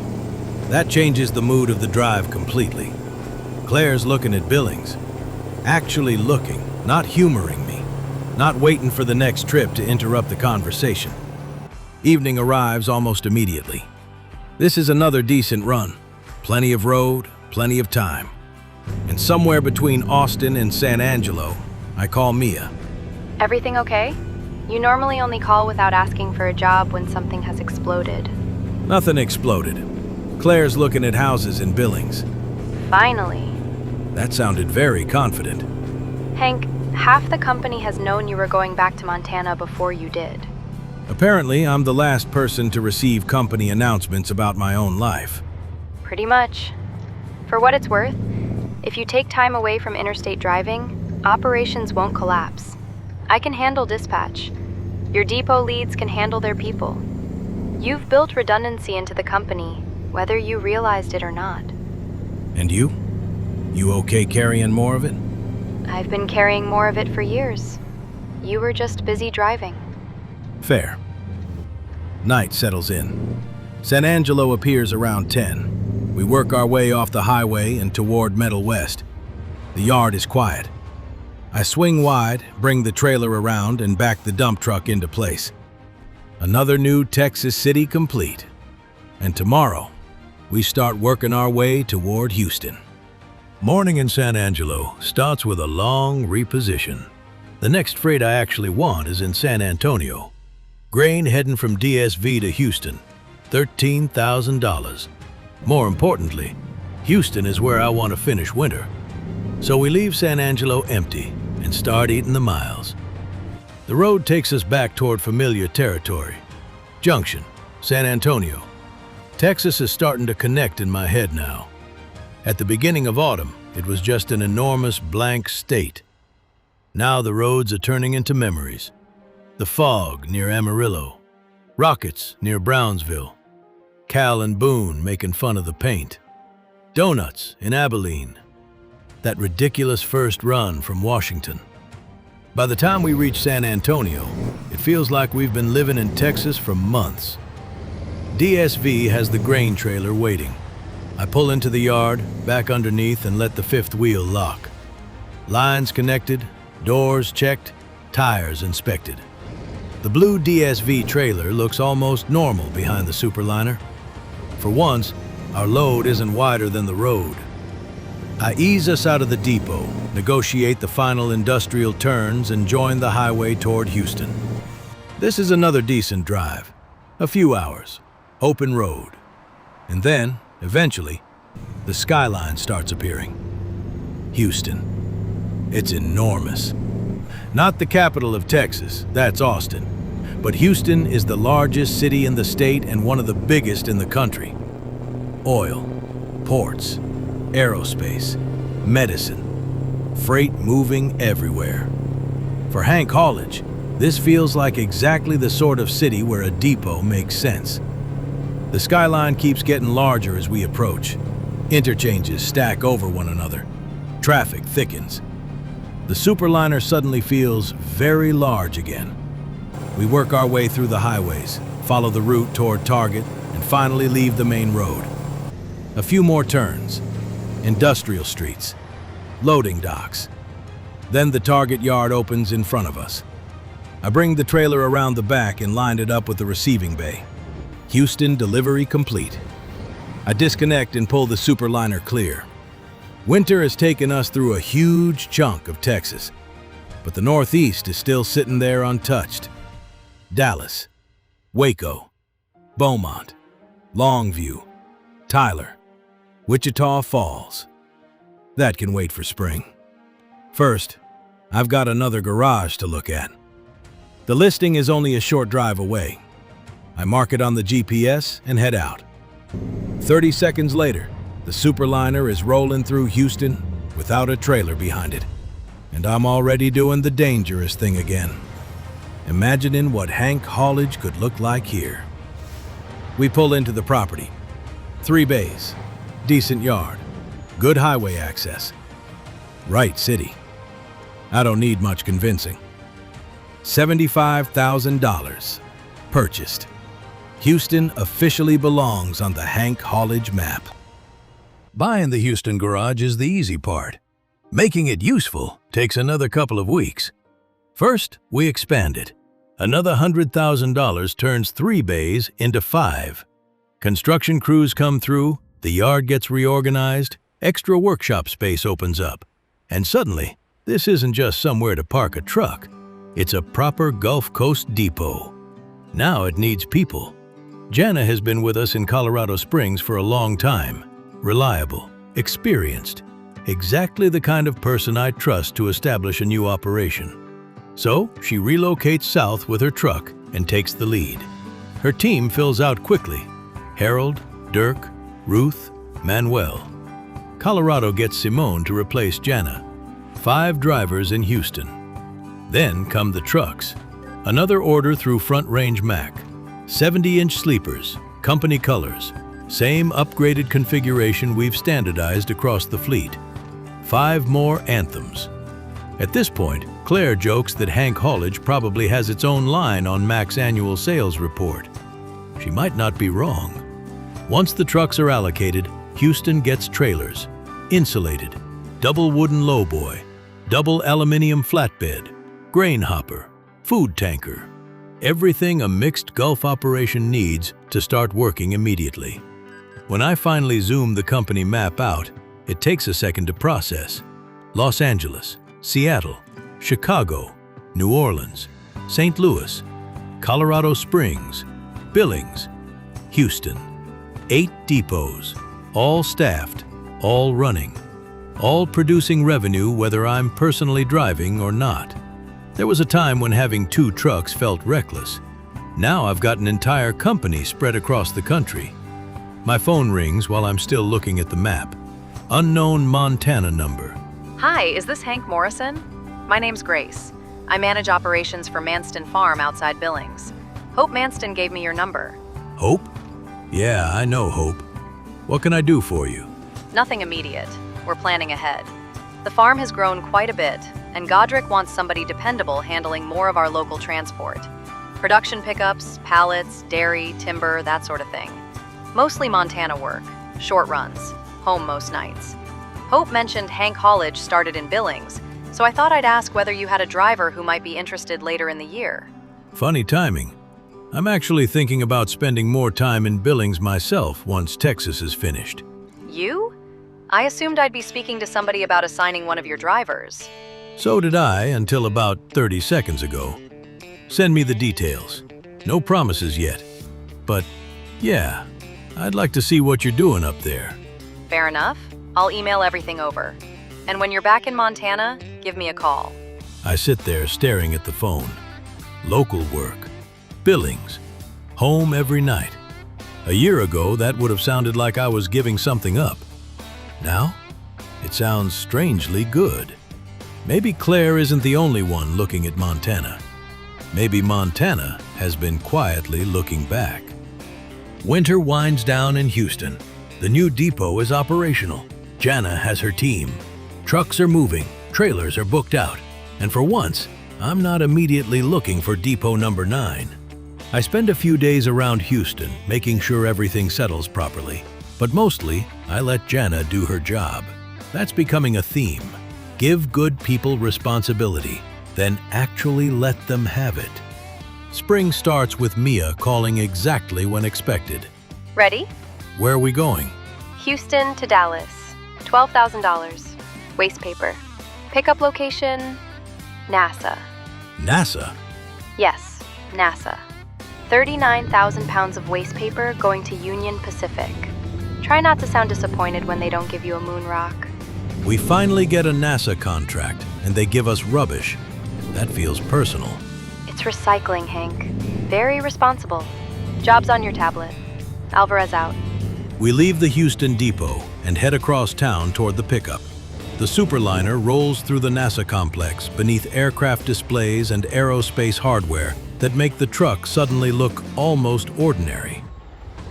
That changes the mood of the drive completely. Claire's looking at Billings. Actually looking, not humoring me. Not waiting for the next trip to interrupt the conversation. Evening arrives almost immediately. This is another decent run. Plenty of road, plenty of time. And somewhere between Austin and San Angelo, I call Mia. Everything okay? You normally only call without asking for a job when something has exploded. Nothing exploded. Claire's looking at houses in Billings. Finally. That sounded very confident. Hank, half the company has known you were going back to Montana before you did. Apparently, I'm the last person to receive company announcements about my own life. Pretty much. For what it's worth, if you take time away from interstate driving, operations won't collapse. I can handle dispatch. Your depot leads can handle their people. You've built redundancy into the company, whether you realized it or not. And you? You okay carrying more of it? I've been carrying more of it for years. You were just busy driving. Fair. Night settles in. San Angelo appears around 10. We work our way off the highway and toward Metal West. The yard is quiet. I swing wide, bring the trailer around, and back the dump truck into place. Another new Texas city complete. And tomorrow, we start working our way toward Houston. Morning in San Angelo starts with a long reposition. The next freight I actually want is in San Antonio. Grain heading from DSV to Houston, $13,000. More importantly, Houston is where I want to finish winter. So we leave San Angelo empty and start eating the miles. The road takes us back toward familiar territory. Junction, San Antonio. Texas is starting to connect in my head now. At the beginning of autumn, it was just an enormous blank state. Now the roads are turning into memories. The fog near Amarillo, Rockets near Brownsville, Cal and Boone making fun of the paint, donuts in Abilene, that ridiculous first run from Washington. By the time we reach San Antonio, it feels like we've been living in Texas for months. DSV has the grain trailer waiting. I pull into the yard, back underneath, and let the fifth wheel lock. Lines connected, doors checked, tires inspected. The blue DSV trailer looks almost normal behind the Super-Liner. For once, our load isn't wider than the road. I ease us out of the depot, negotiate the final industrial turns, and join the highway toward Houston. This is another decent drive. A few hours, open road. And then, eventually, the skyline starts appearing. Houston. It's enormous. Not the capital of Texas, that's Austin. But Houston is the largest city in the state and one of the biggest in the country. Oil, ports, aerospace, medicine, freight moving everywhere. For Hank Haulage, this feels like exactly the sort of city where a depot makes sense. The skyline keeps getting larger as we approach. Interchanges stack over one another. Traffic thickens. The Super-Liner suddenly feels very large again. We work our way through the highways, follow the route toward Target, and finally leave the main road. A few more turns, industrial streets, loading docks. Then the Target yard opens in front of us. I bring the trailer around the back and line it up with the receiving bay. Houston delivery complete. I disconnect and pull the Super-Liner clear. Winter has taken us through a huge chunk of Texas, but the Northeast is still sitting there untouched. Dallas, Waco, Beaumont, Longview, Tyler, Wichita Falls. That can wait for spring. First, I've got another garage to look at. The listing is only a short drive away. I mark it on the GPS and head out. 30 seconds later, the Super-Liner is rolling through Houston without a trailer behind it. And I'm already doing the dangerous thing again. Imagining what Hank Haulage could look like here. We pull into the property. 3 bays, decent yard, good highway access. Right city. I don't need much convincing. $75,000. Purchased. Houston officially belongs on the Hank Haulage map. Buying the Houston garage is the easy part. Making it useful takes another couple of weeks. First, we expand it. Another $100,000 turns 3 bays into 5. Construction crews come through, the yard gets reorganized, extra workshop space opens up. And suddenly, this isn't just somewhere to park a truck. It's a proper Gulf Coast depot. Now it needs people. Jana has been with us in Colorado Springs for a long time. Reliable, experienced, exactly the kind of person I trust to establish a new operation. So she relocates south with her truck and takes the lead. Her team fills out quickly. Harold, Dirk, Ruth, Manuel. Colorado gets Simone to replace Jana. 5 drivers in Houston. Then come the trucks. Another order through Front Range Mack. 70-inch sleepers, company colors. Same upgraded configuration we've standardized across the fleet. 5 more Anthems. At this point, Claire jokes that Hank Haulage probably has its own line on Mack's annual sales report. She might not be wrong. Once the trucks are allocated, Houston gets trailers. Insulated, double wooden lowboy, double aluminum flatbed, grain hopper, food tanker. Everything a mixed Gulf operation needs to start working immediately. When I finally zoom the company map out, it takes a second to process. Los Angeles, Seattle, Chicago, New Orleans, St. Louis, Colorado Springs, Billings, Houston. 8 depots, all staffed, all running, all producing revenue whether I'm personally driving or not. There was a time when having 2 trucks felt reckless. Now I've got an entire company spread across the country. My phone rings while I'm still looking at the map. Unknown Montana number. Hi, is this Hank Morrison? My name's Grace. I manage operations for Manston Farm outside Billings. Hope Manston gave me your number. Hope? Yeah, I know Hope. What can I do for you? Nothing immediate. We're planning ahead. The farm has grown quite a bit, and Godric wants somebody dependable handling more of our local transport. Production pickups, pallets, dairy, timber, that sort of thing. Mostly Montana work, short runs, home most nights. Hope mentioned Hank Haulage started in Billings, so I thought I'd ask whether you had a driver who might be interested later in the year. Funny timing. I'm actually thinking about spending more time in Billings myself once Texas is finished. You? I assumed I'd be speaking to somebody about assigning one of your drivers. So did I until about 30 seconds ago. Send me the details. No promises yet. But yeah, I'd like to see what you're doing up there. Fair enough. I'll email everything over. And when you're back in Montana, give me a call. I sit there staring at the phone. Local work. Billings. Home every night. A year ago, that would have sounded like I was giving something up. Now, it sounds strangely good. Maybe Claire isn't the only one looking at Montana. Maybe Montana has been quietly looking back. Winter winds down in Houston. The new depot is operational. Jana has her team. Trucks are moving, trailers are booked out, and for once, I'm not immediately looking for depot number 9. I spend a few days around Houston, making sure everything settles properly, but mostly, I let Jana do her job. That's becoming a theme. Give good people responsibility, then actually let them have it. Spring starts with Mia calling exactly when expected. Ready? Where are we going? Houston to Dallas. $12,000. Waste paper. Pickup location, NASA. NASA? Yes, NASA. 39,000 pounds of waste paper going to Union Pacific. Try not to sound disappointed when they don't give you a moon rock. We finally get a NASA contract, and they give us rubbish. That feels personal. It's recycling, Hank. Very responsible. Job's on your tablet. Alvarez out. We leave the Houston depot and head across town toward the pickup. The Super-Liner rolls through the NASA complex beneath aircraft displays and aerospace hardware that make the truck suddenly look almost ordinary.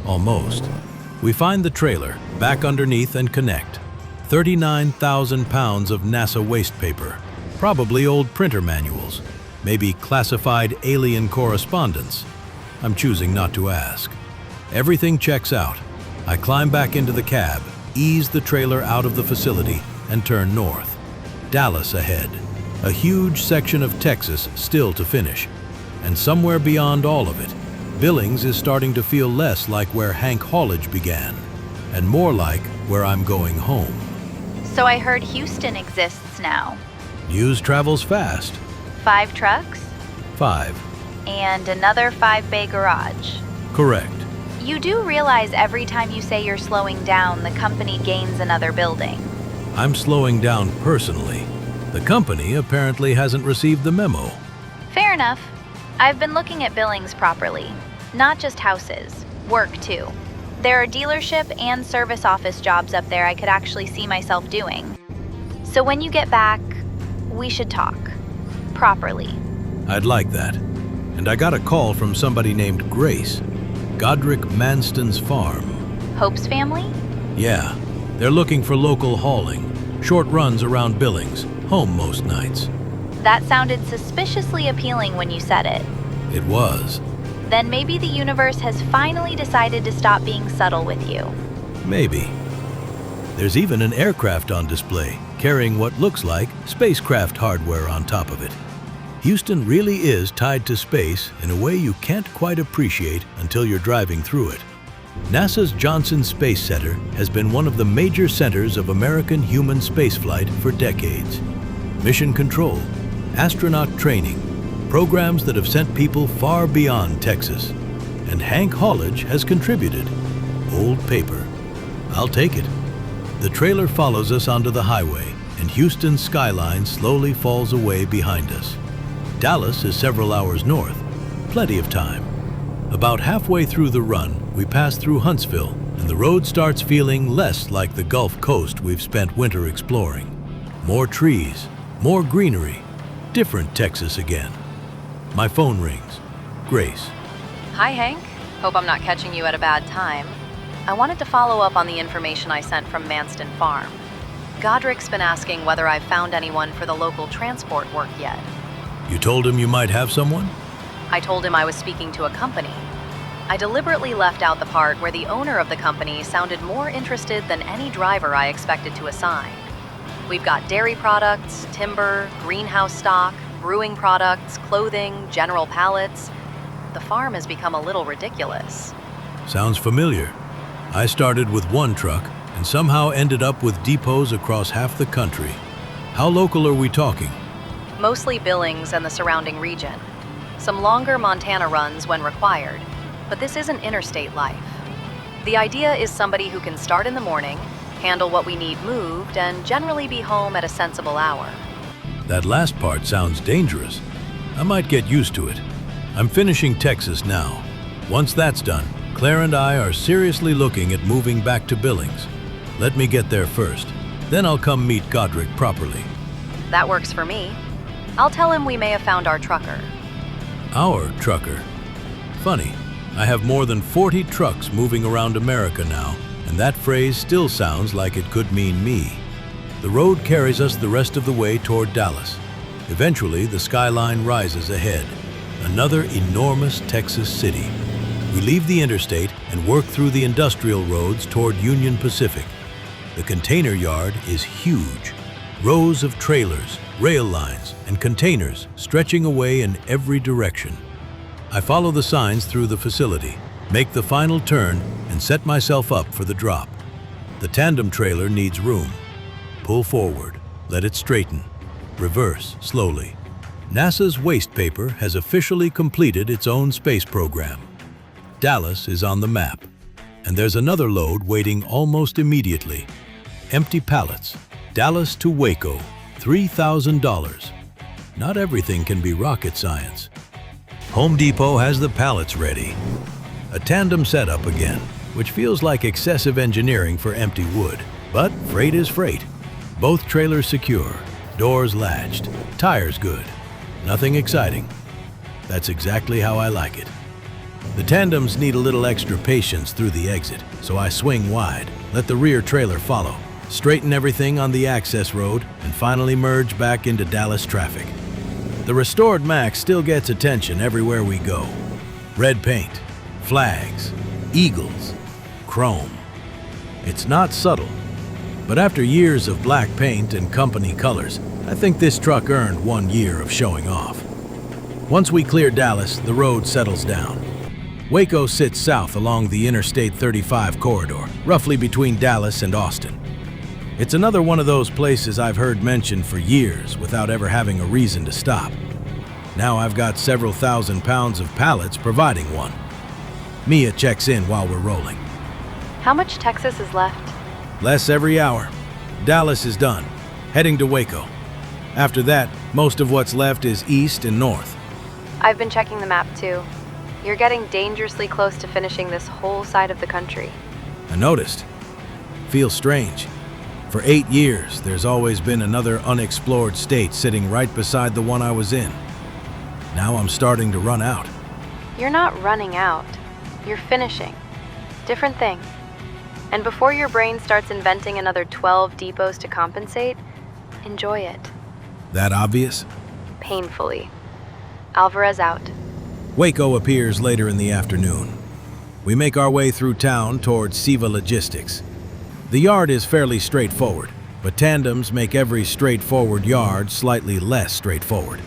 Almost. We find the trailer, back underneath and connect. 39,000 pounds of NASA waste paper, probably old printer manuals, maybe classified alien correspondence. I'm choosing not to ask. Everything checks out. I climb back into the cab, ease the trailer out of the facility, and turn north. Dallas ahead. A huge section of Texas still to finish. And somewhere beyond all of it, Billings is starting to feel less like where Hank Haulage began, and more like where I'm going home. So I heard Houston exists now. News travels fast. 5 trucks? 5. And another 5-bay garage. Correct. You do realize every time you say you're slowing down, the company gains another building. I'm slowing down personally. The company apparently hasn't received the memo. Fair enough. I've been looking at Billings properly. Not just houses, work too. There are dealership and service office jobs up there I could actually see myself doing. So when you get back, we should talk. Properly. I'd like that. And I got a call from somebody named Grace. Godric Manston's farm. Hope's family? Yeah. They're looking for local hauling. Short runs around Billings. Home most nights. That sounded suspiciously appealing when you said it. It was. Then maybe the universe has finally decided to stop being subtle with you. Maybe. There's even an aircraft on display, carrying what looks like spacecraft hardware on top of it. Houston really is tied to space in a way you can't quite appreciate until you're driving through it. NASA's Johnson Space Center has been one of the major centers of American human spaceflight for decades. Mission control, astronaut training, programs that have sent people far beyond Texas. And Hank Haulage has contributed. Old paper. I'll take it. The trailer follows us onto the highway, and Houston's skyline slowly falls away behind us. Dallas is several hours north. Plenty of time. About halfway through the run, we pass through Huntsville, and the road starts feeling less like the Gulf Coast we've spent winter exploring. More trees, more greenery, different Texas again. My phone rings. Grace. Hi, Hank. Hope I'm not catching you at a bad time. I wanted to follow up on the information I sent from Manston Farm. Godric's been asking whether I've found anyone for the local transport work yet. You told him you might have someone? I told him I was speaking to a company. I deliberately left out the part where the owner of the company sounded more interested than any driver I expected to assign. We've got dairy products, timber, greenhouse stock, brewing products, clothing, general pallets. The farm has become a little ridiculous. Sounds familiar. I started with one truck and somehow ended up with depots across half the country. How local are we talking? Mostly Billings and the surrounding region. Some longer Montana runs when required, but this isn't interstate life. The idea is somebody who can start in the morning, handle what we need moved, and generally be home at a sensible hour. That last part sounds dangerous. I might get used to it. I'm finishing Texas now. Once that's done, Claire and I are seriously looking at moving back to Billings. Let me get there first. Then I'll come meet Godric properly. That works for me. I'll tell him we may have found our trucker. Our trucker? Funny, I have more than 40 trucks moving around America now, and that phrase still sounds like it could mean me. The road carries us the rest of the way toward Dallas. Eventually, the skyline rises ahead. Another enormous Texas city. We leave the interstate and work through the industrial roads toward Union Pacific. The container yard is huge. Rows of trailers, rail lines, and containers stretching away in every direction. I follow the signs through the facility, make the final turn, and set myself up for the drop. The tandem trailer needs room. Pull forward, let it straighten. Reverse slowly. NASA's waste paper has officially completed its own space program. Dallas is on the map, and there's another load waiting almost immediately. Empty pallets. Dallas to Waco, $3,000. Not everything can be rocket science. Home Depot has the pallets ready. A tandem setup again, which feels like excessive engineering for empty wood. But freight is freight. Both trailers secure, doors latched, tires good. Nothing exciting. That's exactly how I like it. The tandems need a little extra patience through the exit, so I swing wide, let the rear trailer follow, straighten everything on the access road, and finally merge back into Dallas traffic. The restored Mack still gets attention everywhere we go. Red paint, flags, eagles, chrome. It's not subtle, but after years of black paint and company colors, I think this truck earned 1 year of showing off. Once we clear Dallas, the road settles down. Waco sits south along the Interstate 35 corridor, roughly between Dallas and Austin. It's another one of those places I've heard mentioned for years without ever having a reason to stop. Now I've got several thousand pounds of pallets providing one. Mia checks in while we're rolling. How much Texas is left? Less every hour. Dallas is done, heading to Waco. After that, most of what's left is east and north. I've been checking the map too. You're getting dangerously close to finishing this whole side of the country. I noticed. Feels strange. For 8 years, there's always been another unexplored state sitting right beside the one I was in. Now I'm starting to run out. You're not running out. You're finishing. Different thing. And before your brain starts inventing another 12 depots to compensate, enjoy it. That obvious? Painfully. Alvarez out. Waco appears later in the afternoon. We make our way through town towards Siva Logistics. The yard is fairly straightforward, but tandems make every straightforward yard slightly less straightforward.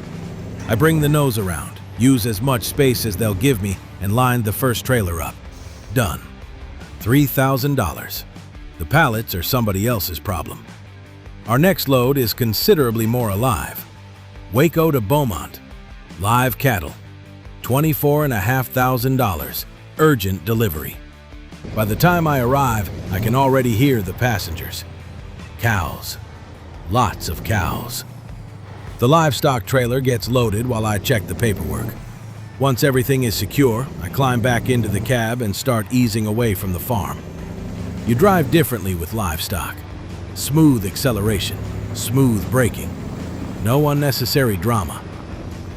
I bring the nose around, use as much space as they'll give me, and line the first trailer up. Done. $3,000. The pallets are somebody else's problem. Our next load is considerably more alive. Waco to Beaumont. Live cattle. $24,500. Urgent delivery. By the time I arrive, I can already hear the passengers. Cows. Lots of cows. The livestock trailer gets loaded while I check the paperwork. Once everything is secure, I climb back into the cab and start easing away from the farm. You drive differently with livestock. Smooth acceleration, smooth braking. No unnecessary drama.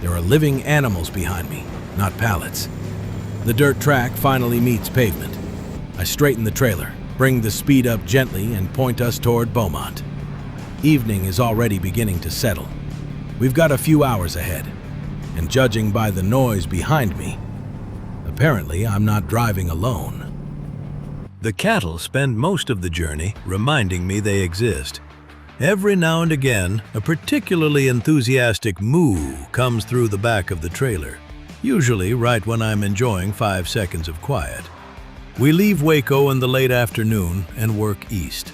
There are living animals behind me, not pallets. The dirt track finally meets pavement. I straighten the trailer, bring the speed up gently, and point us toward Beaumont. Evening is already beginning to settle. We've got a few hours ahead, and judging by the noise behind me, apparently I'm not driving alone. The cattle spend most of the journey reminding me they exist. Every now and again, a particularly enthusiastic moo comes through the back of the trailer, usually right when I'm enjoying 5 seconds of quiet. We leave Waco in the late afternoon and work east.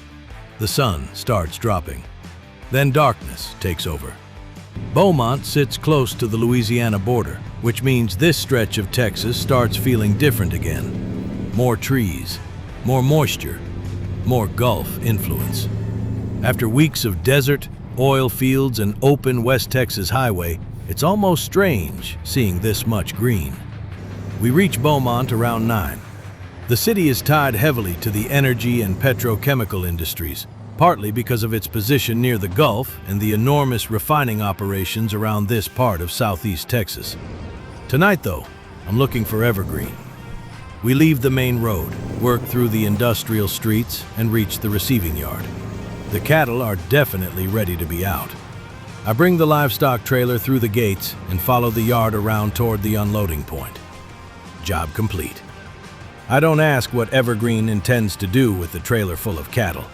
The sun starts dropping. Then darkness takes over. Beaumont sits close to the Louisiana border, which means this stretch of Texas starts feeling different again. More trees, more moisture, more Gulf influence. After weeks of desert, oil fields and open West Texas highway, it's almost strange seeing this much green. We reach Beaumont around 9. The city is tied heavily to the energy and petrochemical industries, partly because of its position near the Gulf and the enormous refining operations around this part of southeast Texas. Tonight, though, I'm looking for Evergreen. We leave the main road, work through the industrial streets, and reach the receiving yard. The cattle are definitely ready to be out. I bring the livestock trailer through the gates and follow the yard around toward the unloading point. Job complete. I don't ask what Evergreen intends to do with the trailer full of cattle.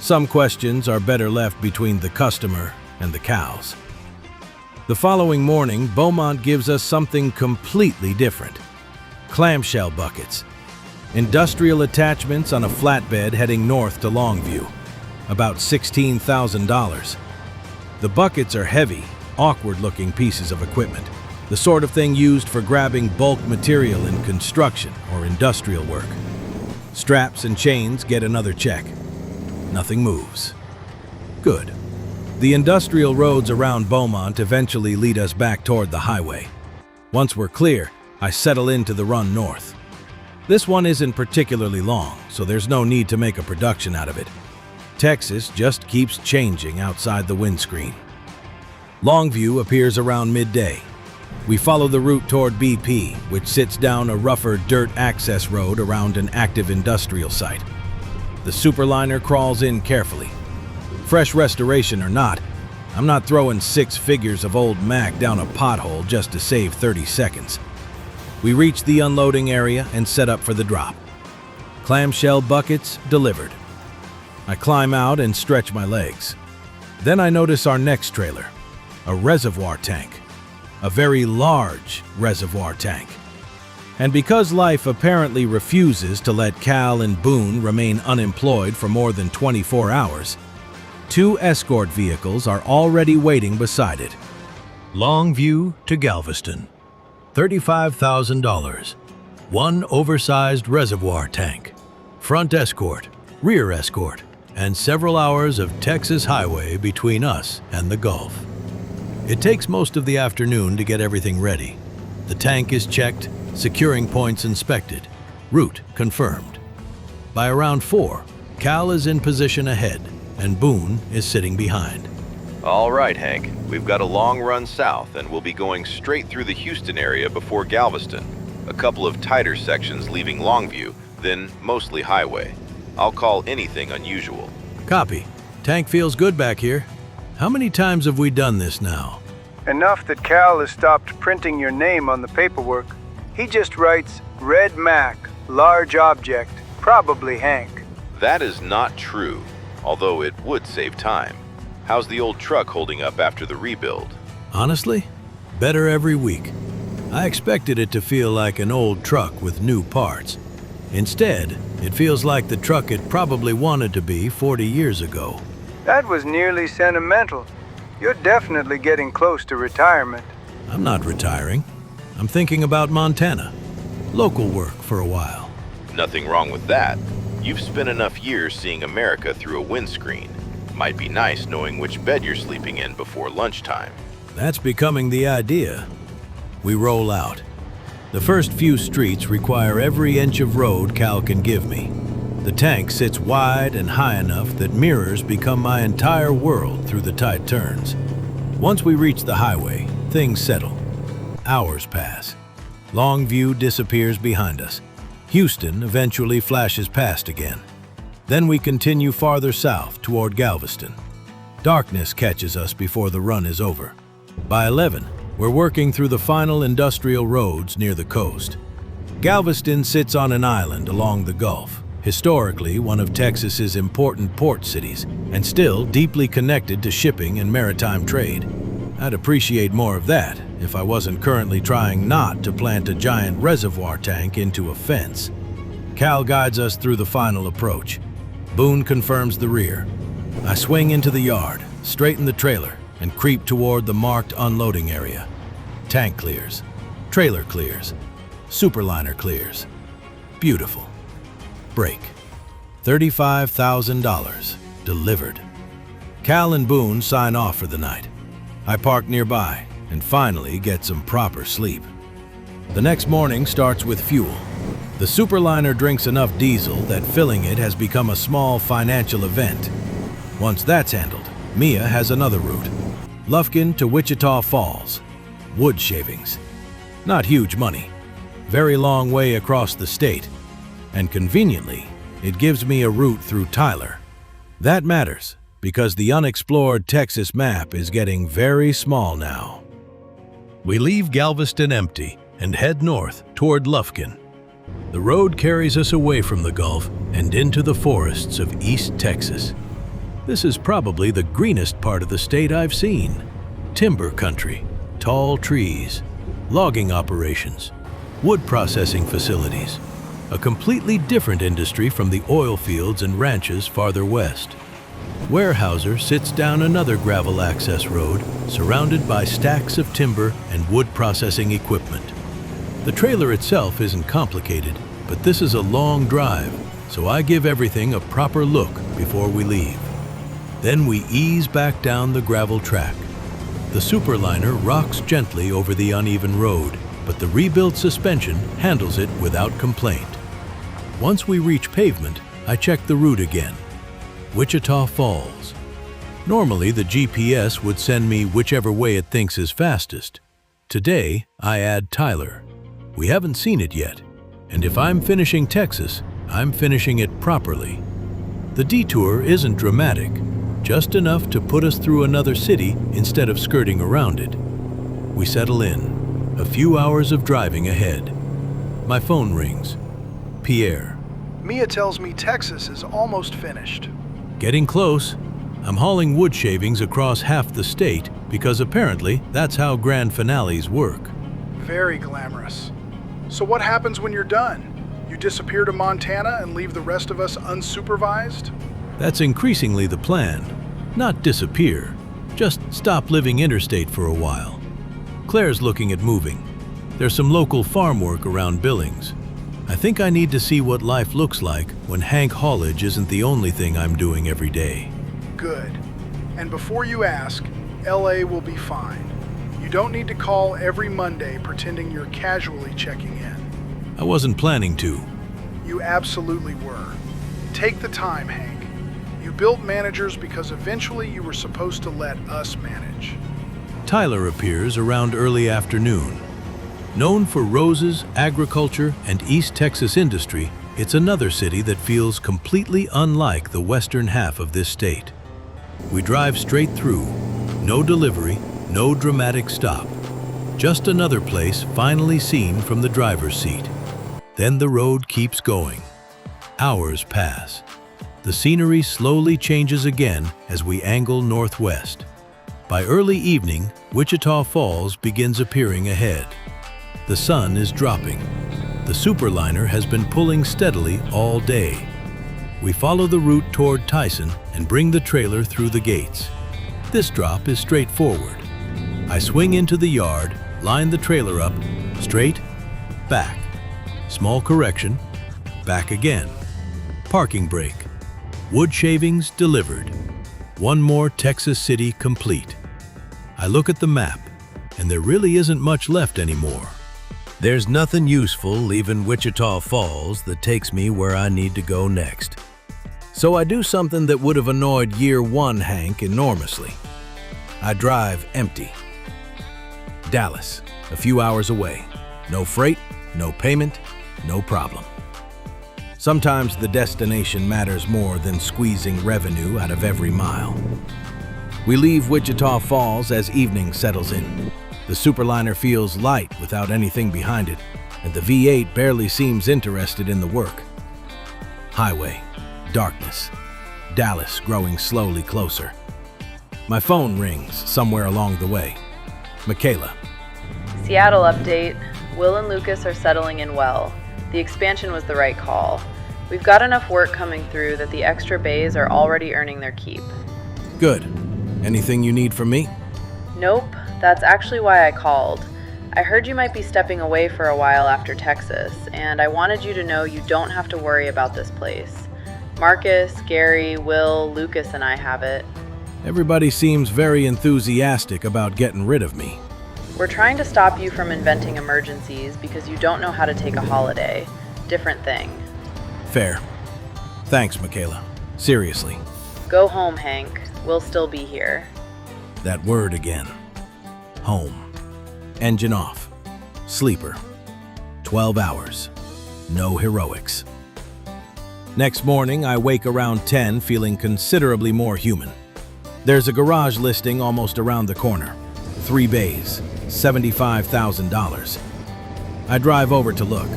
Some questions are better left between the customer and the cows. The following morning, Beaumont gives us something completely different. Clamshell buckets. Industrial attachments on a flatbed heading north to Longview. About $16,000. The buckets are heavy, awkward-looking pieces of equipment. The sort of thing used for grabbing bulk material in construction or industrial work. Straps and chains get another check. Nothing moves. Good. The industrial roads around Beaumont eventually lead us back toward the highway. Once we're clear, I settle into the run north. This one isn't particularly long, so there's no need to make a production out of it. Texas just keeps changing outside the windscreen. Longview appears around midday. We follow the route toward BP, which sits down a rougher dirt access road around an active industrial site. The Super-Liner crawls in carefully. Fresh restoration or not, I'm not throwing 6 figures of old Mack down a pothole just to save 30 seconds. We reach the unloading area and set up for the drop. Clamshell buckets delivered. I climb out and stretch my legs. Then I notice our next trailer, a reservoir tank. A very large reservoir tank. And because life apparently refuses to let Cal and Boone remain unemployed for more than 24 hours, 2 escort vehicles are already waiting beside it. Longview to Galveston. $35,000. 1 oversized reservoir tank. Front escort, rear escort, and several hours of Texas highway between us and the Gulf. It takes most of the afternoon to get everything ready. The tank is checked, securing points inspected, route confirmed. By around 4, Cal is in position ahead, and Boone is sitting behind. All right, Hank. We've got a long run south, and we'll be going straight through the Houston area before Galveston. A couple of tighter sections leaving Longview, then mostly highway. I'll call anything unusual. Copy. Tank feels good back here. How many times have we done this now? Enough that Cal has stopped printing your name on the paperwork. He just writes Red Mack, large object, probably Hank. That is not true, although it would save time. How's the old truck holding up after the rebuild? Honestly, better every week. I expected it to feel like an old truck with new parts. Instead, it feels like the truck it probably wanted to be 40 years ago. That was nearly sentimental. You're definitely getting close to retirement. I'm not retiring. I'm thinking about Montana. Local work for a while. Nothing wrong with that. You've spent enough years seeing America through a windscreen. Might be nice knowing which bed you're sleeping in before lunchtime. That's becoming the idea. We roll out. The first few streets require every inch of road Cal can give me. The tank sits wide and high enough that mirrors become my entire world through the tight turns. Once we reach the highway, things settle. Hours pass. Longview disappears behind us. Houston eventually flashes past again. Then we continue farther south toward Galveston. Darkness catches us before the run is over. By 11, we're working through the final industrial roads near the coast. Galveston sits on an island along the Gulf, historically one of Texas's important port cities, and still deeply connected to shipping and maritime trade. I'd appreciate more of that if I wasn't currently trying not to plant a giant reservoir tank into a fence. Cal guides us through the final approach. Boone confirms the rear. I swing into the yard, straighten the trailer, and creep toward the marked unloading area. Tank clears. Trailer clears. Super-Liner clears. Beautiful. Break. $35,000 delivered. Cal and Boone sign off for the night. I park nearby and finally get some proper sleep. The next morning starts with fuel. The Super-Liner drinks enough diesel that filling it has become a small financial event. Once that's handled, Mia has another route. Lufkin to Wichita Falls. Wood shavings. Not huge money. Very long way across the state. And conveniently, it gives me a route through Tyler. That matters because the unexplored Texas map is getting very small now. We leave Galveston empty and head north toward Lufkin. The road carries us away from the Gulf and into the forests of East Texas. This is probably the greenest part of the state I've seen. Timber country, tall trees, logging operations, wood processing facilities. A completely different industry from the oil fields and ranches farther west. Weyerhaeuser sits down another gravel access road surrounded by stacks of timber and wood processing equipment. The trailer itself isn't complicated, but this is a long drive, so I give everything a proper look before we leave. Then we ease back down the gravel track. The Super-Liner rocks gently over the uneven road, but the rebuilt suspension handles it without complaint. Once we reach pavement, I check the route again. Wichita Falls. Normally, the GPS would send me whichever way it thinks is fastest. Today, I add Tyler. We haven't seen it yet, and if I'm finishing Texas, I'm finishing it properly. The detour isn't dramatic, just enough to put us through another city instead of skirting around it. We settle in, a few hours of driving ahead. My phone rings. Pierre. Mia tells me Texas is almost finished. Getting close. I'm hauling wood shavings across half the state because apparently that's how grand finales work. Very glamorous. So what happens when you're done? You disappear to Montana and leave the rest of us unsupervised? That's increasingly the plan. Not disappear, just stop living interstate for a while. Claire's looking at moving. There's some local farm work around Billings. I think I need to see what life looks like when Hank Haulage isn't the only thing I'm doing every day. Good. And before you ask, LA will be fine. You don't need to call every Monday pretending you're casually checking in. I wasn't planning to. You absolutely were. Take the time, Hank. You built managers because eventually you were supposed to let us manage. Tyler appears around early afternoon. Known for roses, agriculture, and East Texas industry, it's another city that feels completely unlike the western half of this state. We drive straight through. No delivery, no dramatic stop. Just another place finally seen from the driver's seat. Then the road keeps going. Hours pass. The scenery slowly changes again as we angle northwest. By early evening, Wichita Falls begins appearing ahead. The sun is dropping. The Super-Liner has been pulling steadily all day. We follow the route toward Tyson and bring the trailer through the gates. This drop is straightforward. I swing into the yard, line the trailer up, straight, back. Small correction, back again. Parking brake. Wood shavings delivered. One more Texas city complete. I look at the map, and there really isn't much left anymore. There's nothing useful leaving Wichita Falls that takes me where I need to go next. So I do something that would have annoyed Year One Hank enormously. I drive empty. Dallas, a few hours away. No freight, no payment, no problem. Sometimes the destination matters more than squeezing revenue out of every mile. We leave Wichita Falls as evening settles in. The Super-Liner feels light without anything behind it, and the V8 barely seems interested in the work. Highway, darkness, Dallas growing slowly closer. My phone rings somewhere along the way. Michaela. Seattle update. Will and Lucas are settling in well. The expansion was the right call. We've got enough work coming through that the extra bays are already earning their keep. Good. Anything you need from me? Nope, that's actually why I called. I heard you might be stepping away for a while after Texas, and I wanted you to know you don't have to worry about this place. Marcus, Gary, Will, Lucas, and I have it. Everybody seems very enthusiastic about getting rid of me. We're trying to stop you from inventing emergencies because you don't know how to take a holiday. Different thing. Fair. Thanks, Michaela. Seriously. Go home, Hank. We'll still be here. That word again. Home. Engine off. Sleeper. 12 hours. No heroics. Next morning, I wake around 10 feeling considerably more human. There's a garage listing almost around the corner. 3 bays, $75,000. I drive over to look.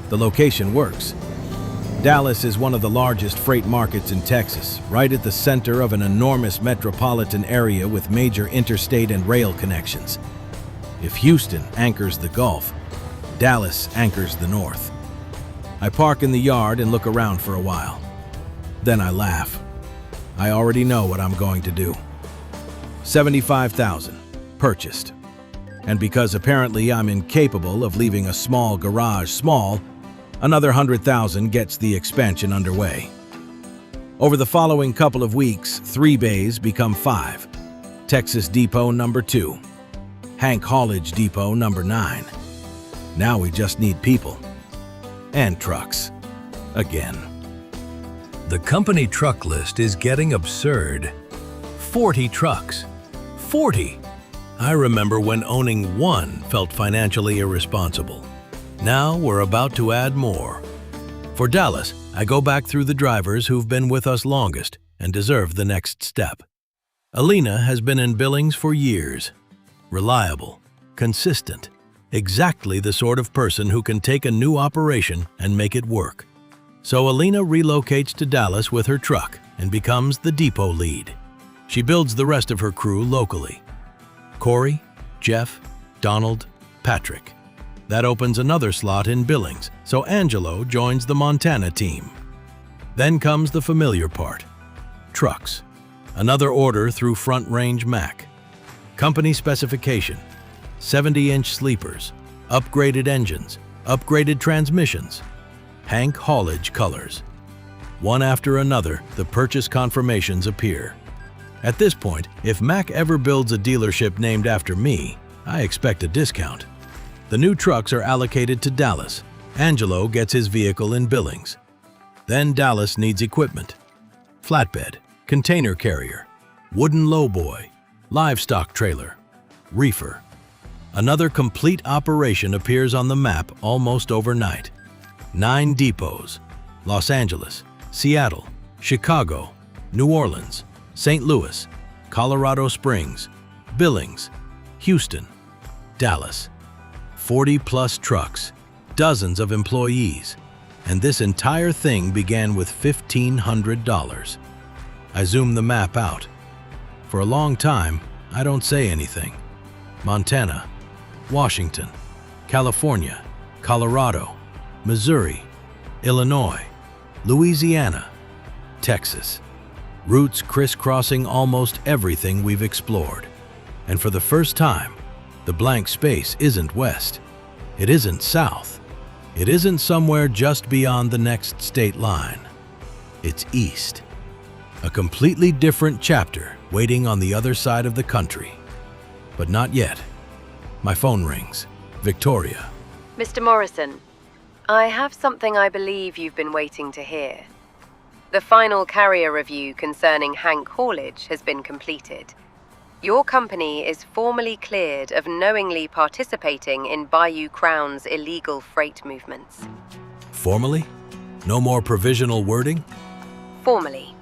The location works. Dallas is one of the largest freight markets in Texas, right at the center of an enormous metropolitan area with major interstate and rail connections. If Houston anchors the Gulf, Dallas anchors the North. I park in the yard and look around for a while. Then I laugh. I already know what I'm going to do. $75,000, purchased. And because apparently I'm incapable of leaving a small garage small, another $100,000 gets the expansion underway. Over the following couple of weeks, 3 bays become 5. Texas Depot number 2. Hank Haulage Depot number 9. Now we just need people. And trucks. Again. The company truck list is getting absurd. 40 trucks. 40! I remember when owning one felt financially irresponsible. Now we're about to add more. For Dallas, I go back through the drivers who've been with us longest and deserve the next step. Alina has been in Billings for years. Reliable, consistent, exactly the sort of person who can take a new operation and make it work. So Alina relocates to Dallas with her truck and becomes the depot lead. She builds the rest of her crew locally. Corey, Jeff, Donald, Patrick. That opens another slot in Billings, so Angelo joins the Montana team. Then comes the familiar part. Trucks. Another order through Front Range Mack. Company specification. 70-inch sleepers, upgraded engines, upgraded transmissions. Hank Haulage colors. One after another, the purchase confirmations appear. At this point, if Mack ever builds a dealership named after me, I expect a discount. The new trucks are allocated to Dallas. Angelo gets his vehicle in Billings. Then Dallas needs equipment. Flatbed, container carrier, wooden lowboy, livestock trailer, reefer. Another complete operation appears on the map almost overnight. 9 depots: Los Angeles, Seattle, Chicago, New Orleans, St. Louis, Colorado Springs, Billings, Houston, Dallas. 40-plus trucks, dozens of employees, and this entire thing began with $1,500. I zoom the map out. For a long time, I don't say anything. Montana, Washington, California, Colorado, Missouri, Illinois, Louisiana, Texas. Routes crisscrossing almost everything we've explored. And for the first time, the blank space isn't west. It isn't south. It isn't somewhere just beyond the next state line. It's east. A completely different chapter waiting on the other side of the country. But not yet. My phone rings. Victoria. Mr. Morrison, I have something I believe you've been waiting to hear. The final carrier review concerning Hank Haulage has been completed. Your company is formally cleared of knowingly participating in Bayou Crown's illegal freight movements. Formally? No more provisional wording? Formally.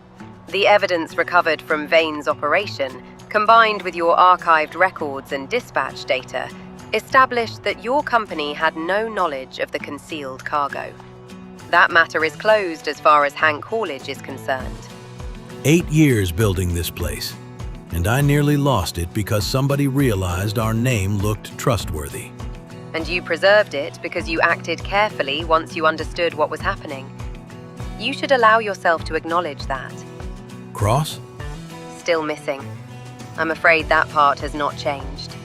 The evidence recovered from Vane's operation, combined with your archived records and dispatch data, established that your company had no knowledge of the concealed cargo. That matter is closed as far as Hank Haulage is concerned. 8 years building this place, and I nearly lost it because somebody realized our name looked trustworthy. And you preserved it because you acted carefully once you understood what was happening. You should allow yourself to acknowledge that. Cross? Still missing. I'm afraid that part has not changed.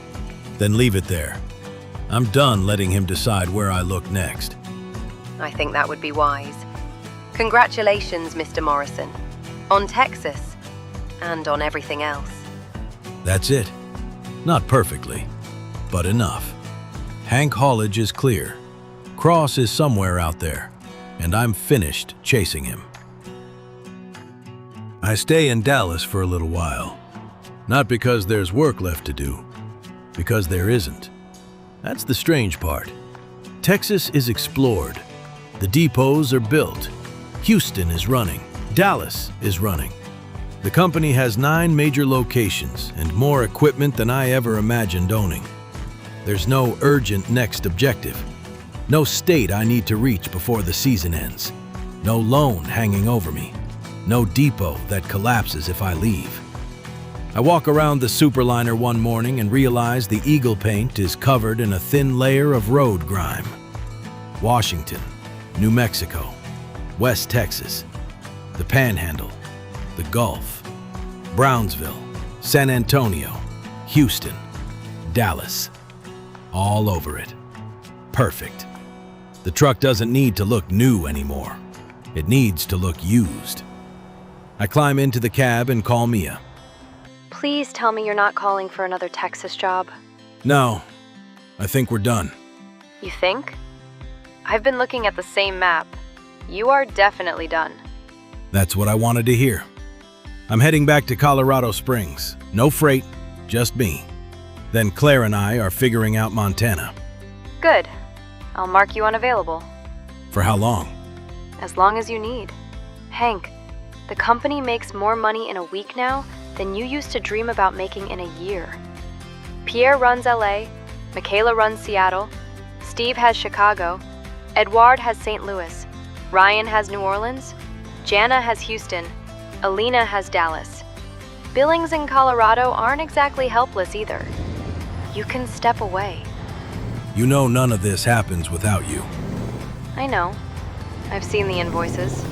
Then leave it there. I'm done letting him decide where I look next. I think that would be wise. Congratulations, Mr. Morrison. On Texas. and on everything else. That's it. Not perfectly, but enough. Hank Haulage is clear. Cross is somewhere out there, and I'm finished chasing him. I stay in Dallas for a little while. Not because there's work left to do, because there isn't. That's the strange part. Texas is explored. The depots are built. Houston is running. Dallas is running. The company has 9 major locations and more equipment than I ever imagined owning. There's no urgent next objective. No state I need to reach before the season ends. No loan hanging over me. No depot that collapses if I leave. I walk around the Super-Liner one morning and realize the eagle paint is covered in a thin layer of road grime. Washington, New Mexico, West Texas, the Panhandle, the Gulf, Brownsville, San Antonio, Houston, Dallas. All over it. Perfect. The truck doesn't need to look new anymore. It needs to look used. I climb into the cab and call Mia. Please tell me you're not calling for another Texas job. No, I think we're done. You think? I've been looking at the same map. You are definitely done. That's what I wanted to hear. I'm heading back to Colorado Springs. No freight, just me. Then Claire and I are figuring out Montana. Good. I'll mark you unavailable. For how long? As long as you need. Hank, the company makes more money in a week now than you used to dream about making in a year. Pierre runs LA, Michaela runs Seattle, Steve has Chicago, Edouard has St. Louis, Ryan has New Orleans, Jana has Houston, Alina has Dallas. Billings and Colorado aren't exactly helpless either. You can step away. You know none of this happens without you. I know. I've seen the invoices.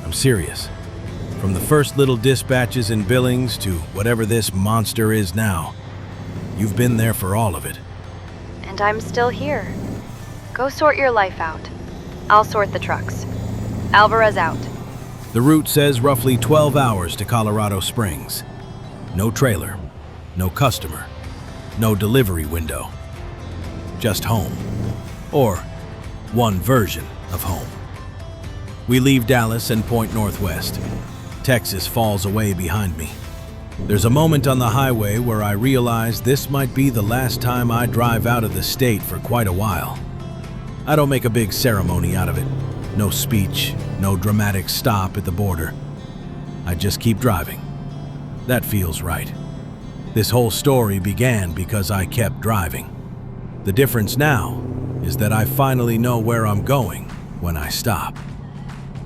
I'm serious. From the first little dispatches in Billings to whatever this monster is now, you've been there for all of it. And I'm still here. Go sort your life out. I'll sort the trucks. Alvarez out. The route says roughly 12 hours to Colorado Springs. No trailer, no customer, no delivery window. Just home. Or one version of home. We leave Dallas and point northwest. Texas falls away behind me. There's a moment on the highway where I realize this might be the last time I drive out of the state for quite a while. I don't make a big ceremony out of it. No speech, no dramatic stop at the border. I just keep driving. That feels right. This whole story began because I kept driving. The difference now is that I finally know where I'm going when I stop.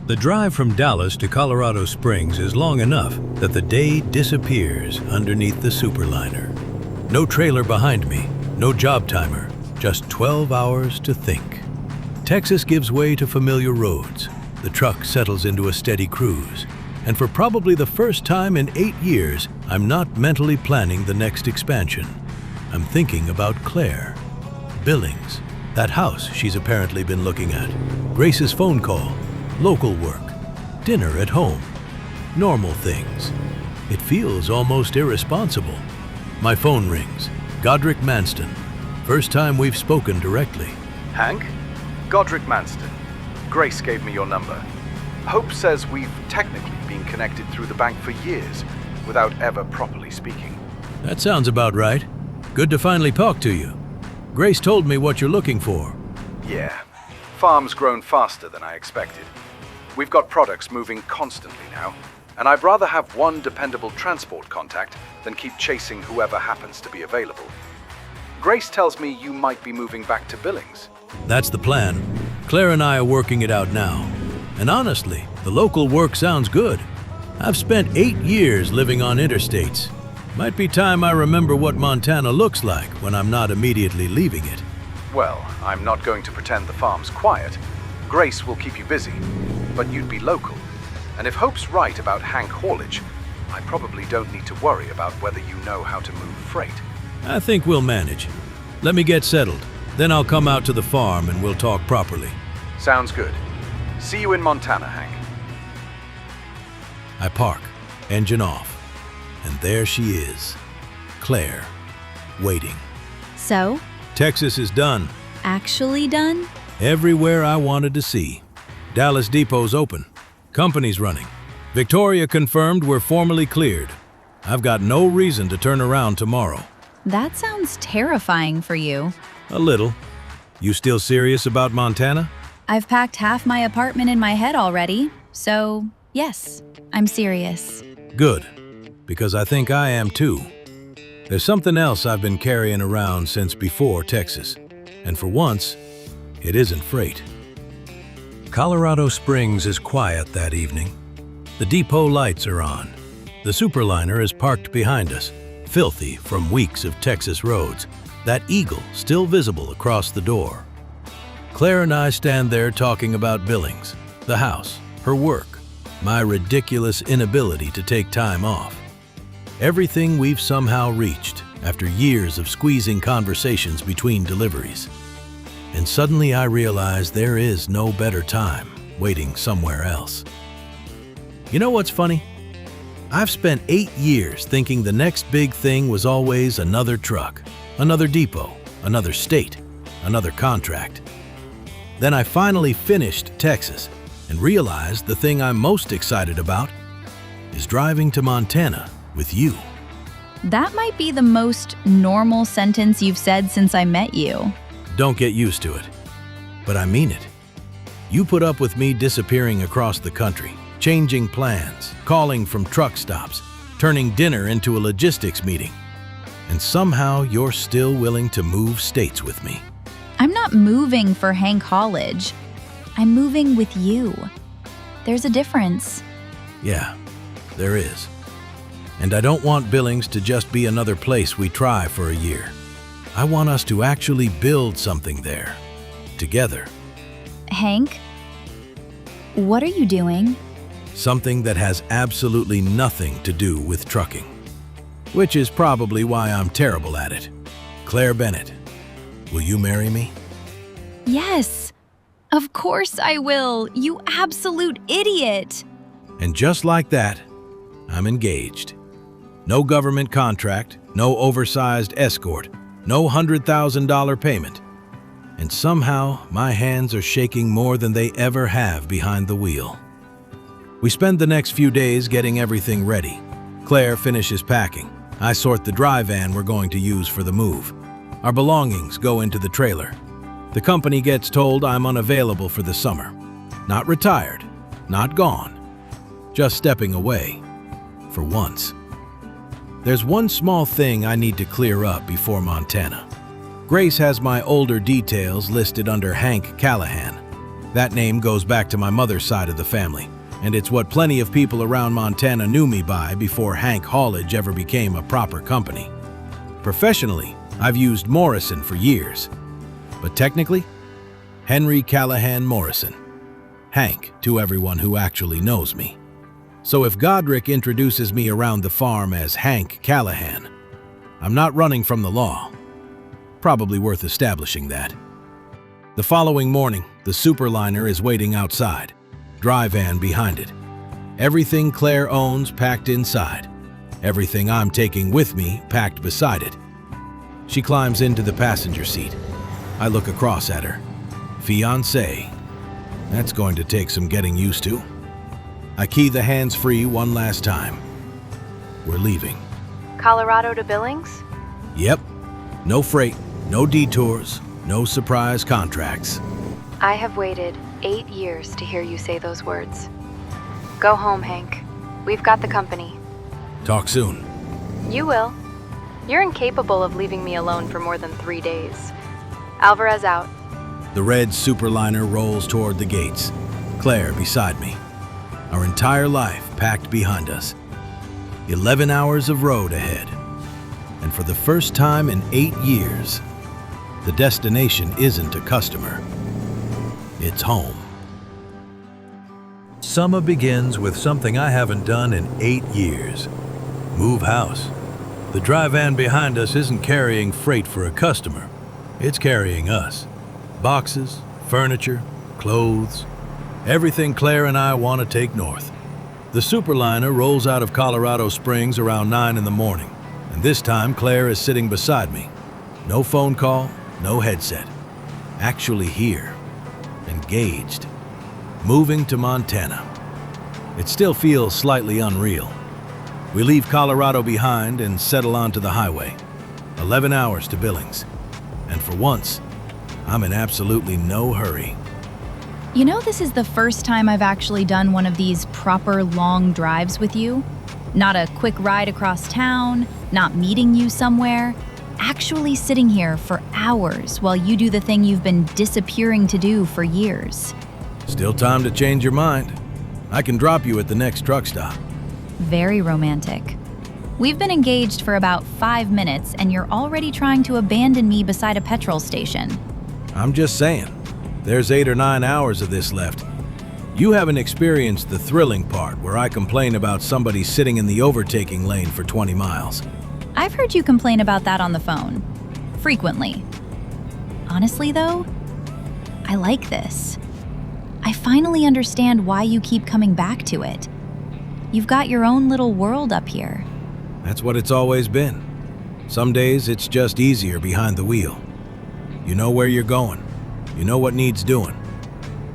The drive from Dallas to Colorado Springs is long enough that the day disappears underneath the Super-Liner. No trailer behind me, no job timer, just 12 hours to think. Texas gives way to familiar roads. The truck settles into a steady cruise. And for probably the first time in 8 years, I'm not mentally planning the next expansion. I'm thinking about Claire. Billings, that house she's apparently been looking at. Grace's phone call. Local work, dinner at home, normal things. It feels almost irresponsible. My phone rings. Godric Manston. First time we've spoken directly. Hank? Godric Manston. Grace gave me your number. Hope says we've technically been connected through the bank for years without ever properly speaking. That sounds about right. Good to finally talk to you. Grace told me what you're looking for. Yeah. Farm's grown faster than I expected. We've got products moving constantly now, and I'd rather have one dependable transport contact than keep chasing whoever happens to be available. Grace tells me you might be moving back to Billings. That's the plan. Claire and I are working it out now. And honestly, the local work sounds good. I've spent 8 years living on interstates. Might be time I remember what Montana looks like when I'm not immediately leaving it. Well, I'm not going to pretend the farm's quiet. Grace will keep you busy, but you'd be local. And if Hope's right about Hank Haulage, I probably don't need to worry about whether you know how to move freight. I think we'll manage. Let me get settled. Then I'll come out to the farm and we'll talk properly. Sounds good. See you in Montana, Hank. I park, engine off. And there she is, Claire, waiting. So? Texas is done. Actually done? Everywhere I wanted to see. Dallas Depot's open. Company's running. Victoria confirmed we're formally cleared. I've got no reason to turn around tomorrow. That sounds terrifying for you. A little. You still serious about Montana? I've packed half my apartment in my head already, so yes, I'm serious. Good, because I think I am too. There's something else I've been carrying around since before Texas, and for once, it isn't freight. Colorado Springs is quiet that evening. The depot lights are on. The Super-Liner is parked behind us, filthy from weeks of Texas roads, that eagle still visible across the door. Claire and I stand there talking about Billings, the house, her work, my ridiculous inability to take time off. Everything we've somehow reached after years of squeezing conversations between deliveries. And suddenly I realize there is no better time waiting somewhere else. You know what's funny? I've spent 8 years thinking the next big thing was always another truck, another depot, another state, another contract. Then I finally finished Texas and realized the thing I'm most excited about is driving to Montana with you. That might be the most normal sentence you've said since I met you. Don't get used to it. But I mean it. You put up with me disappearing across the country, changing plans, calling from truck stops, turning dinner into a logistics meeting. And somehow you're still willing to move states with me. I'm not moving for Hank Haulage. I'm moving with you. There's a difference. Yeah, there is. And I don't want Billings to just be another place we try for a year. I want us to actually build something there, together. Hank, what are you doing? Something that has absolutely nothing to do with trucking. Which is probably why I'm terrible at it. Claire Bennett, will you marry me? Yes, of course I will, you absolute idiot. And just like that, I'm engaged. No government contract, no oversized escort, no $100,000 payment. And somehow, my hands are shaking more than they ever have behind the wheel. We spend the next few days getting everything ready. Claire finishes packing. I sort the dry van we're going to use for the move. Our belongings go into the trailer. The company gets told I'm unavailable for the summer. Not retired, not gone, just stepping away, for once. There's one small thing I need to clear up before Montana. Grace has my older details listed under Hank Callahan. That name goes back to my mother's side of the family, and it's what plenty of people around Montana knew me by before Hank Haulage ever became a proper company. Professionally, I've used Morrison for years, but technically, Henry Callahan Morrison. Hank to everyone who actually knows me. So if Godric introduces me around the farm as Hank Callahan, I'm not running from the law. Probably worth establishing that. The following morning, the Super-Liner is waiting outside, dry van behind it. Everything Claire owns packed inside. Everything I'm taking with me packed beside it. She climbs into the passenger seat. I look across at her. Fiancé. That's going to take some getting used to. I key the hands-free one last time. We're leaving. Colorado to Billings? Yep. No freight, no detours, no surprise contracts. I have waited 8 years to hear you say those words. Go home, Hank. We've got the company. Talk soon. You will. You're incapable of leaving me alone for more than 3 days. Alvarez out. The red Super-Liner rolls toward the gates. Claire beside me. Our entire life packed behind us. 11 hours of road ahead. And for the first time in 8 years, the destination isn't a customer. It's home. Summer begins with something I haven't done in 8 years. Move house. The dry van behind us isn't carrying freight for a customer. It's carrying us. Boxes, furniture, clothes, everything Claire and I want to take north. The Super-Liner rolls out of Colorado Springs around 9 in the morning, and this time Claire is sitting beside me. No phone call, no headset. Actually here. Engaged. Moving to Montana. It still feels slightly unreal. We leave Colorado behind and settle onto the highway. 11 hours to Billings. And for once, I'm in absolutely no hurry. You know, this is the first time I've actually done one of these proper long drives with you. Not a quick ride across town, not meeting you somewhere. Actually sitting here for hours while you do the thing you've been disappearing to do for years. Still time to change your mind. I can drop you at the next truck stop. Very romantic. We've been engaged for about 5 minutes and you're already trying to abandon me beside a petrol station. I'm just saying, there's 8 or 9 hours of this left. You haven't experienced the thrilling part where I complain about somebody sitting in the overtaking lane for 20 miles. I've heard you complain about that on the phone. Frequently. Honestly, though, I like this. I finally understand why you keep coming back to it. You've got your own little world up here. That's what it's always been. Some days it's just easier behind the wheel. You know where you're going. You know what needs doing.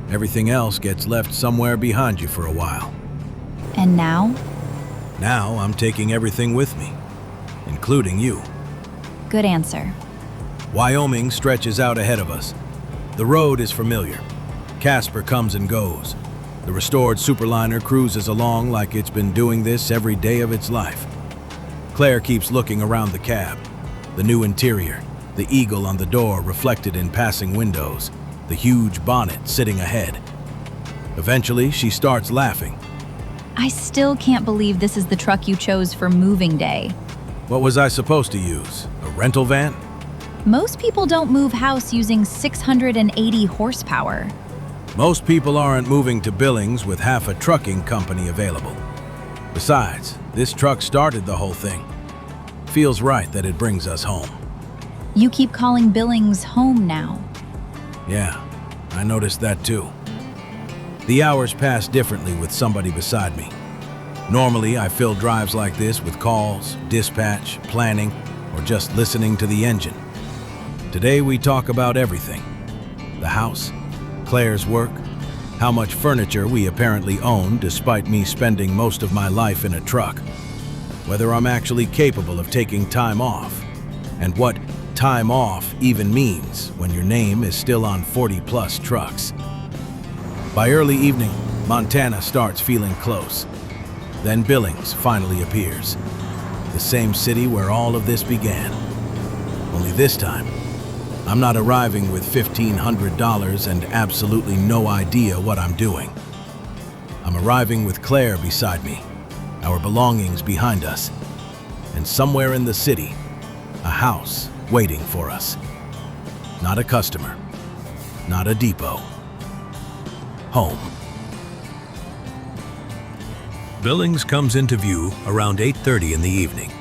Everything else gets left somewhere behind you for a while. And now? Now I'm taking everything with me, including you. Good answer. Wyoming stretches out ahead of us. The road is familiar. Casper comes and goes. The restored Super-Liner cruises along like it's been doing this every day of its life. Claire keeps looking around the cab. The new interior, the eagle on the door reflected in passing windows, the huge bonnet sitting ahead. Eventually, she starts laughing. I still can't believe this is the truck you chose for moving day. What was I supposed to use? A rental van? Most people don't move house using 680 horsepower. Most people aren't moving to Billings with half a trucking company available. Besides, this truck started the whole thing. Feels right that it brings us home. You keep calling Billings home now. Yeah, I noticed that too. The hours pass differently with somebody beside me. Normally, I fill drives like this with calls, dispatch, planning, or just listening to the engine. Today we talk about everything. The house, Claire's work, how much furniture we apparently own despite me spending most of my life in a truck, whether I'm actually capable of taking time off, and what time off even means when your name is still on 40-plus trucks. By early evening, Montana starts feeling close. Then Billings finally appears. The same city where all of this began. Only this time, I'm not arriving with $1,500 and absolutely no idea what I'm doing. I'm arriving with Claire beside me, our belongings behind us, and somewhere in the city, a house waiting for us. Not a customer, not a depot. Home. Billings comes into view around 8:30 in the evening.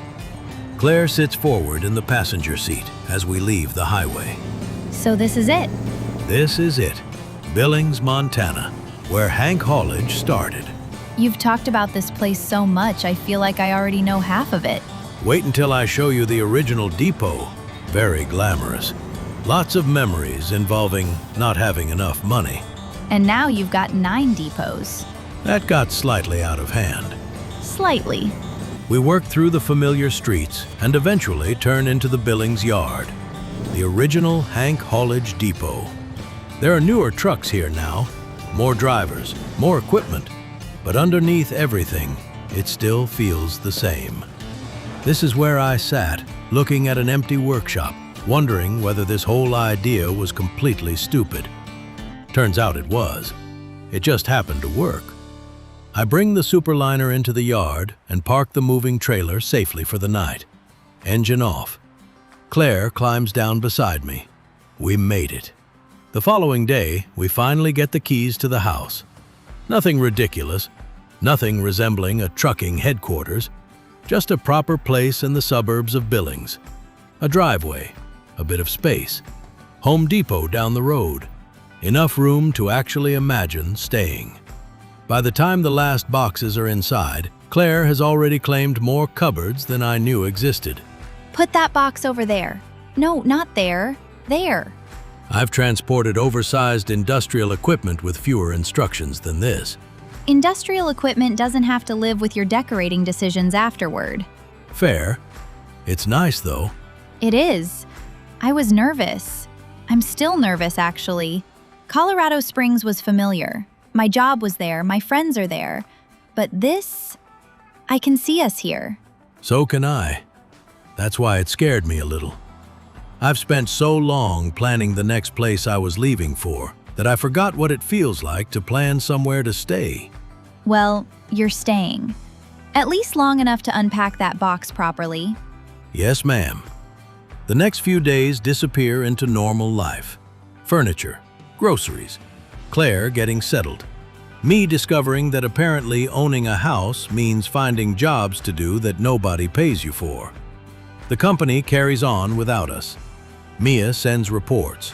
Claire sits forward in the passenger seat as we leave the highway. So this is it? This is it. Billings, Montana, where Hank Haulage started. You've talked about this place so much, I feel like I already know half of it. Wait until I show you the original depot. Very glamorous. Lots of memories involving not having enough money. And now you've got 9 depots. That got slightly out of hand. Slightly. We work through the familiar streets and eventually turn into the Billings yard, the original Hank Haulage depot. There are newer trucks here now, more drivers, more equipment, but underneath everything, it still feels the same. This is where I sat, looking at an empty workshop, wondering whether this whole idea was completely stupid. Turns out it was. It just happened to work. I bring the Super-Liner into the yard and park the moving trailer safely for the night. Engine off. Claire climbs down beside me. We made it. The following day, we finally get the keys to the house. Nothing ridiculous, nothing resembling a trucking headquarters, just a proper place in the suburbs of Billings. A driveway, a bit of space, Home Depot down the road, enough room to actually imagine staying. By the time the last boxes are inside, Claire has already claimed more cupboards than I knew existed. Put that box over there. No, not there. There. I've transported oversized industrial equipment with fewer instructions than this. Industrial equipment doesn't have to live with your decorating decisions afterward. Fair. It's nice, though. It is. I was nervous. I'm still nervous, actually. Colorado Springs was familiar. My job was there, my friends are there. But this, I can see us here. So can I. That's why it scared me a little. I've spent so long planning the next place I was leaving for that I forgot what it feels like to plan somewhere to stay. Well, you're staying. At least long enough to unpack that box properly. Yes, ma'am. The next few days disappear into normal life. Furniture, groceries, Claire getting settled. Me discovering that apparently owning a house means finding jobs to do that nobody pays you for. The company carries on without us. Mia sends reports.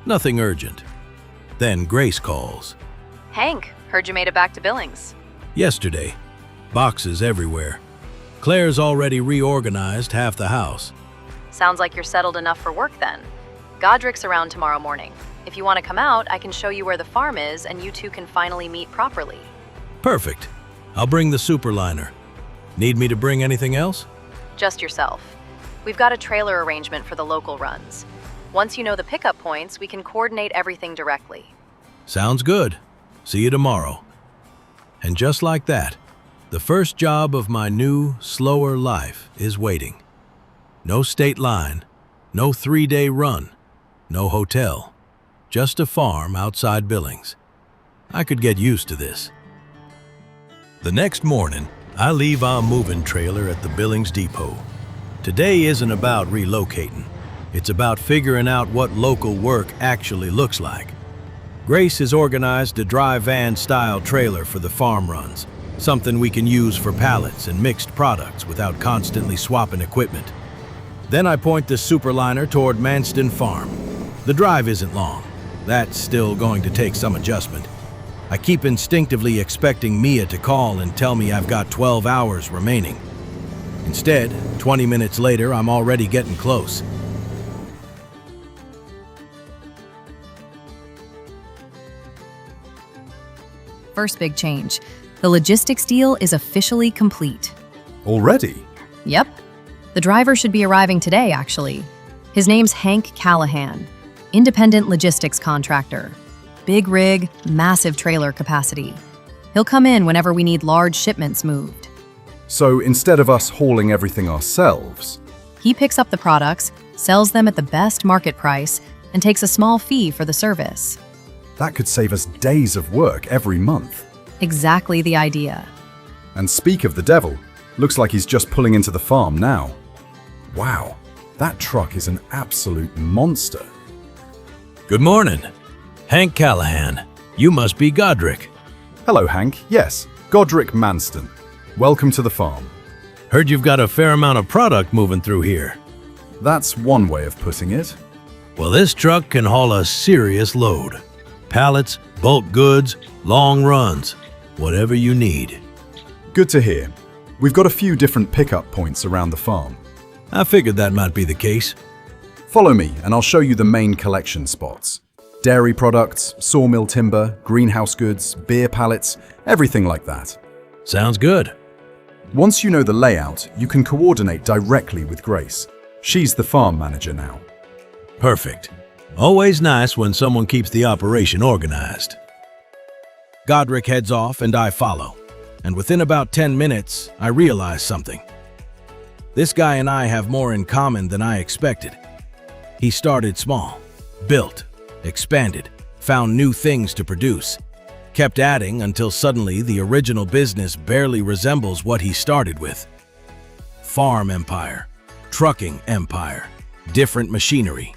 Nothing urgent. Then Grace calls. Hank, heard you made it back to Billings. Yesterday. Boxes everywhere. Claire's already reorganized half the house. Sounds like you're settled enough for work then. Godric's around tomorrow morning. If you want to come out, I can show you where the farm is and you two can finally meet properly. Perfect. I'll bring the Super-Liner. Need me to bring anything else? Just yourself. We've got a trailer arrangement for the local runs. Once you know the pickup points, we can coordinate everything directly. Sounds good. See you tomorrow. And just like that, the first job of my new, slower life is waiting. No state line, no 3-day run, no hotel, just a farm outside Billings. I could get used to this. The next morning, I leave our moving trailer at the Billings Depot. Today isn't about relocating. It's about figuring out what local work actually looks like. Grace has organized a dry van-style trailer for the farm runs, something we can use for pallets and mixed products without constantly swapping equipment. Then I point the Super-Liner toward Manston Farm. The drive isn't long. That's still going to take some adjustment. I keep instinctively expecting Mia to call and tell me I've got 12 hours remaining. Instead, 20 minutes later, I'm already getting close. First big change. The logistics deal is officially complete. Already? Yep. The driver should be arriving today, actually. His name's Hank Callahan, independent logistics contractor. Big rig, massive trailer capacity. He'll come in whenever we need large shipments moved. So instead of us hauling everything ourselves, He picks up the products, sells them at the best market price, and takes a small fee for the service. that could save us days of work every month. Exactly the idea. And speak of the devil, looks like he's just pulling into the farm now. Wow, that truck is an absolute monster. Good morning. Hank Callahan. You must be Godric. Hello, Hank. Yes, Godric Manston. Welcome to the farm. Heard you've got a fair amount of product moving through here. That's one way of putting it. Well, this truck can haul a serious load. Pallets, bulk goods, long runs, whatever you need. Good to hear. We've got a few different pickup points around the farm. I figured that might be the case. Follow me and I'll show you the main collection spots. Dairy products, sawmill timber, greenhouse goods, beer pallets, everything like that. Sounds good. Once you know the layout, you can coordinate directly with Grace. She's the farm manager now. Perfect. Always nice when someone keeps the operation organized. Godric heads off and I follow. And within about 10 minutes, I realize something. This guy and I have more in common than I expected. He started small, built, expanded, found new things to produce, kept adding until suddenly the original business barely resembles what he started with. Farm empire, trucking empire, different machinery.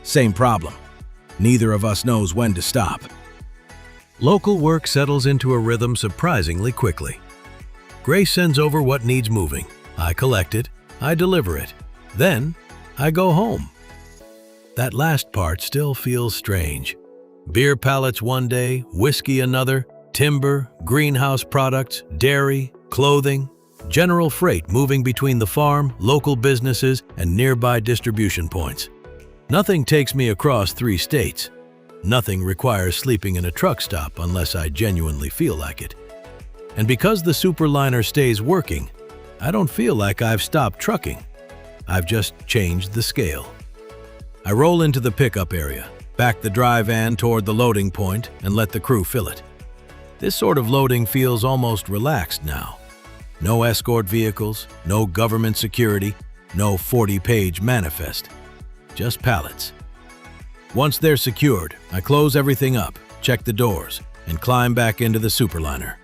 Same problem. Neither of us knows when to stop. Local work settles into a rhythm surprisingly quickly. Grace sends over what needs moving. I collect it, I deliver it. Then, I go home. That last part still feels strange. Beer pallets one day, whiskey another, timber, greenhouse products, dairy, clothing, general freight moving between the farm, local businesses, and nearby distribution points. Nothing takes me across 3 states. Nothing requires sleeping in a truck stop unless I genuinely feel like it. And because the Super-Liner stays working, I don't feel like I've stopped trucking. I've just changed the scale. I roll into the pickup area, back the dry van toward the loading point, and let the crew fill it. This sort of loading feels almost relaxed now. No escort vehicles, no government security, no 40-page manifest. Just pallets. Once they're secured, I close everything up, check the doors, and climb back into the Super-Liner.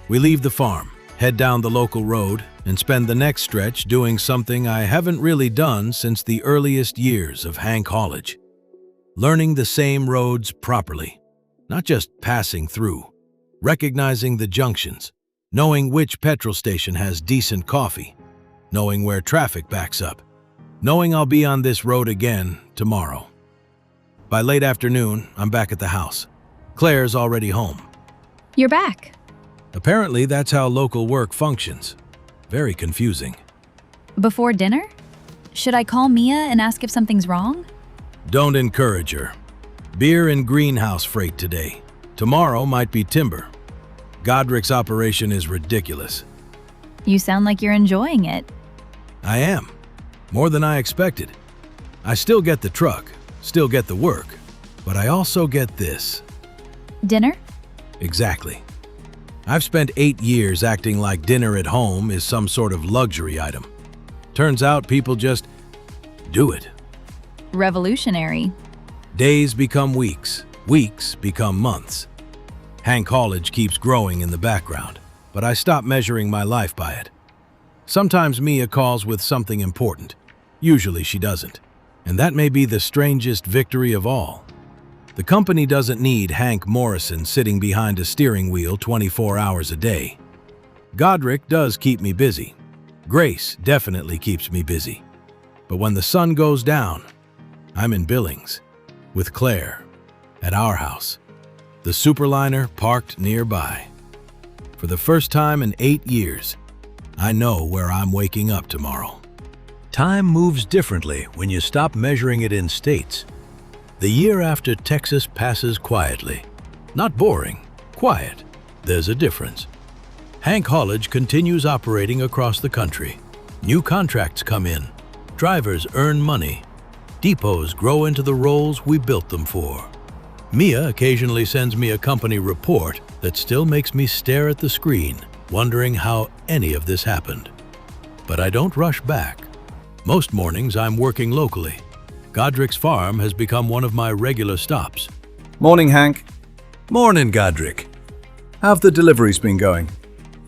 We leave the farm, head down the local road, and spend the next stretch doing something I haven't really done since the earliest years of Hank Haulage. Learning the same roads properly, not just passing through. Recognizing the junctions, knowing which petrol station has decent coffee, knowing where traffic backs up, knowing I'll be on this road again tomorrow. By late afternoon, I'm back at the house. Claire's already home. You're back. Apparently, that's how local work functions. Very confusing. Before dinner? Should I call Mia and ask if something's wrong? Don't encourage her. Beer and greenhouse freight today. Tomorrow might be timber. Godric's operation is ridiculous. You sound like you're enjoying it. I am. More than I expected. I still get the truck, still get the work, but I also get this. Dinner? Exactly. I've spent 8 years acting like dinner at home is some sort of luxury item. Turns out people just do it. Revolutionary. Days become weeks, weeks become months. Hank Haulage keeps growing in the background, but I stop measuring my life by it. Sometimes Mia calls with something important. Usually she doesn't. And that may be the strangest victory of all. The company doesn't need Hank Morrison sitting behind a steering wheel 24 hours a day. Godric does keep me busy. Grace definitely keeps me busy. But when the sun goes down, I'm in Billings, with Claire, at our house. The Super-Liner parked nearby. For the first time in 8 years, I know where I'm waking up tomorrow. Time moves differently when you stop measuring it in states. The year after Texas passes quietly. Not boring, quiet. There's a difference. Hank Haulage continues operating across the country. New contracts come in. Drivers earn money. Depots grow into the roles we built them for. Mia occasionally sends me a company report that still makes me stare at the screen, wondering how any of this happened. But I don't rush back. Most mornings I'm working locally. Godric's farm has become one of my regular stops. Morning, Hank. Morning, Godric. How've the deliveries been going?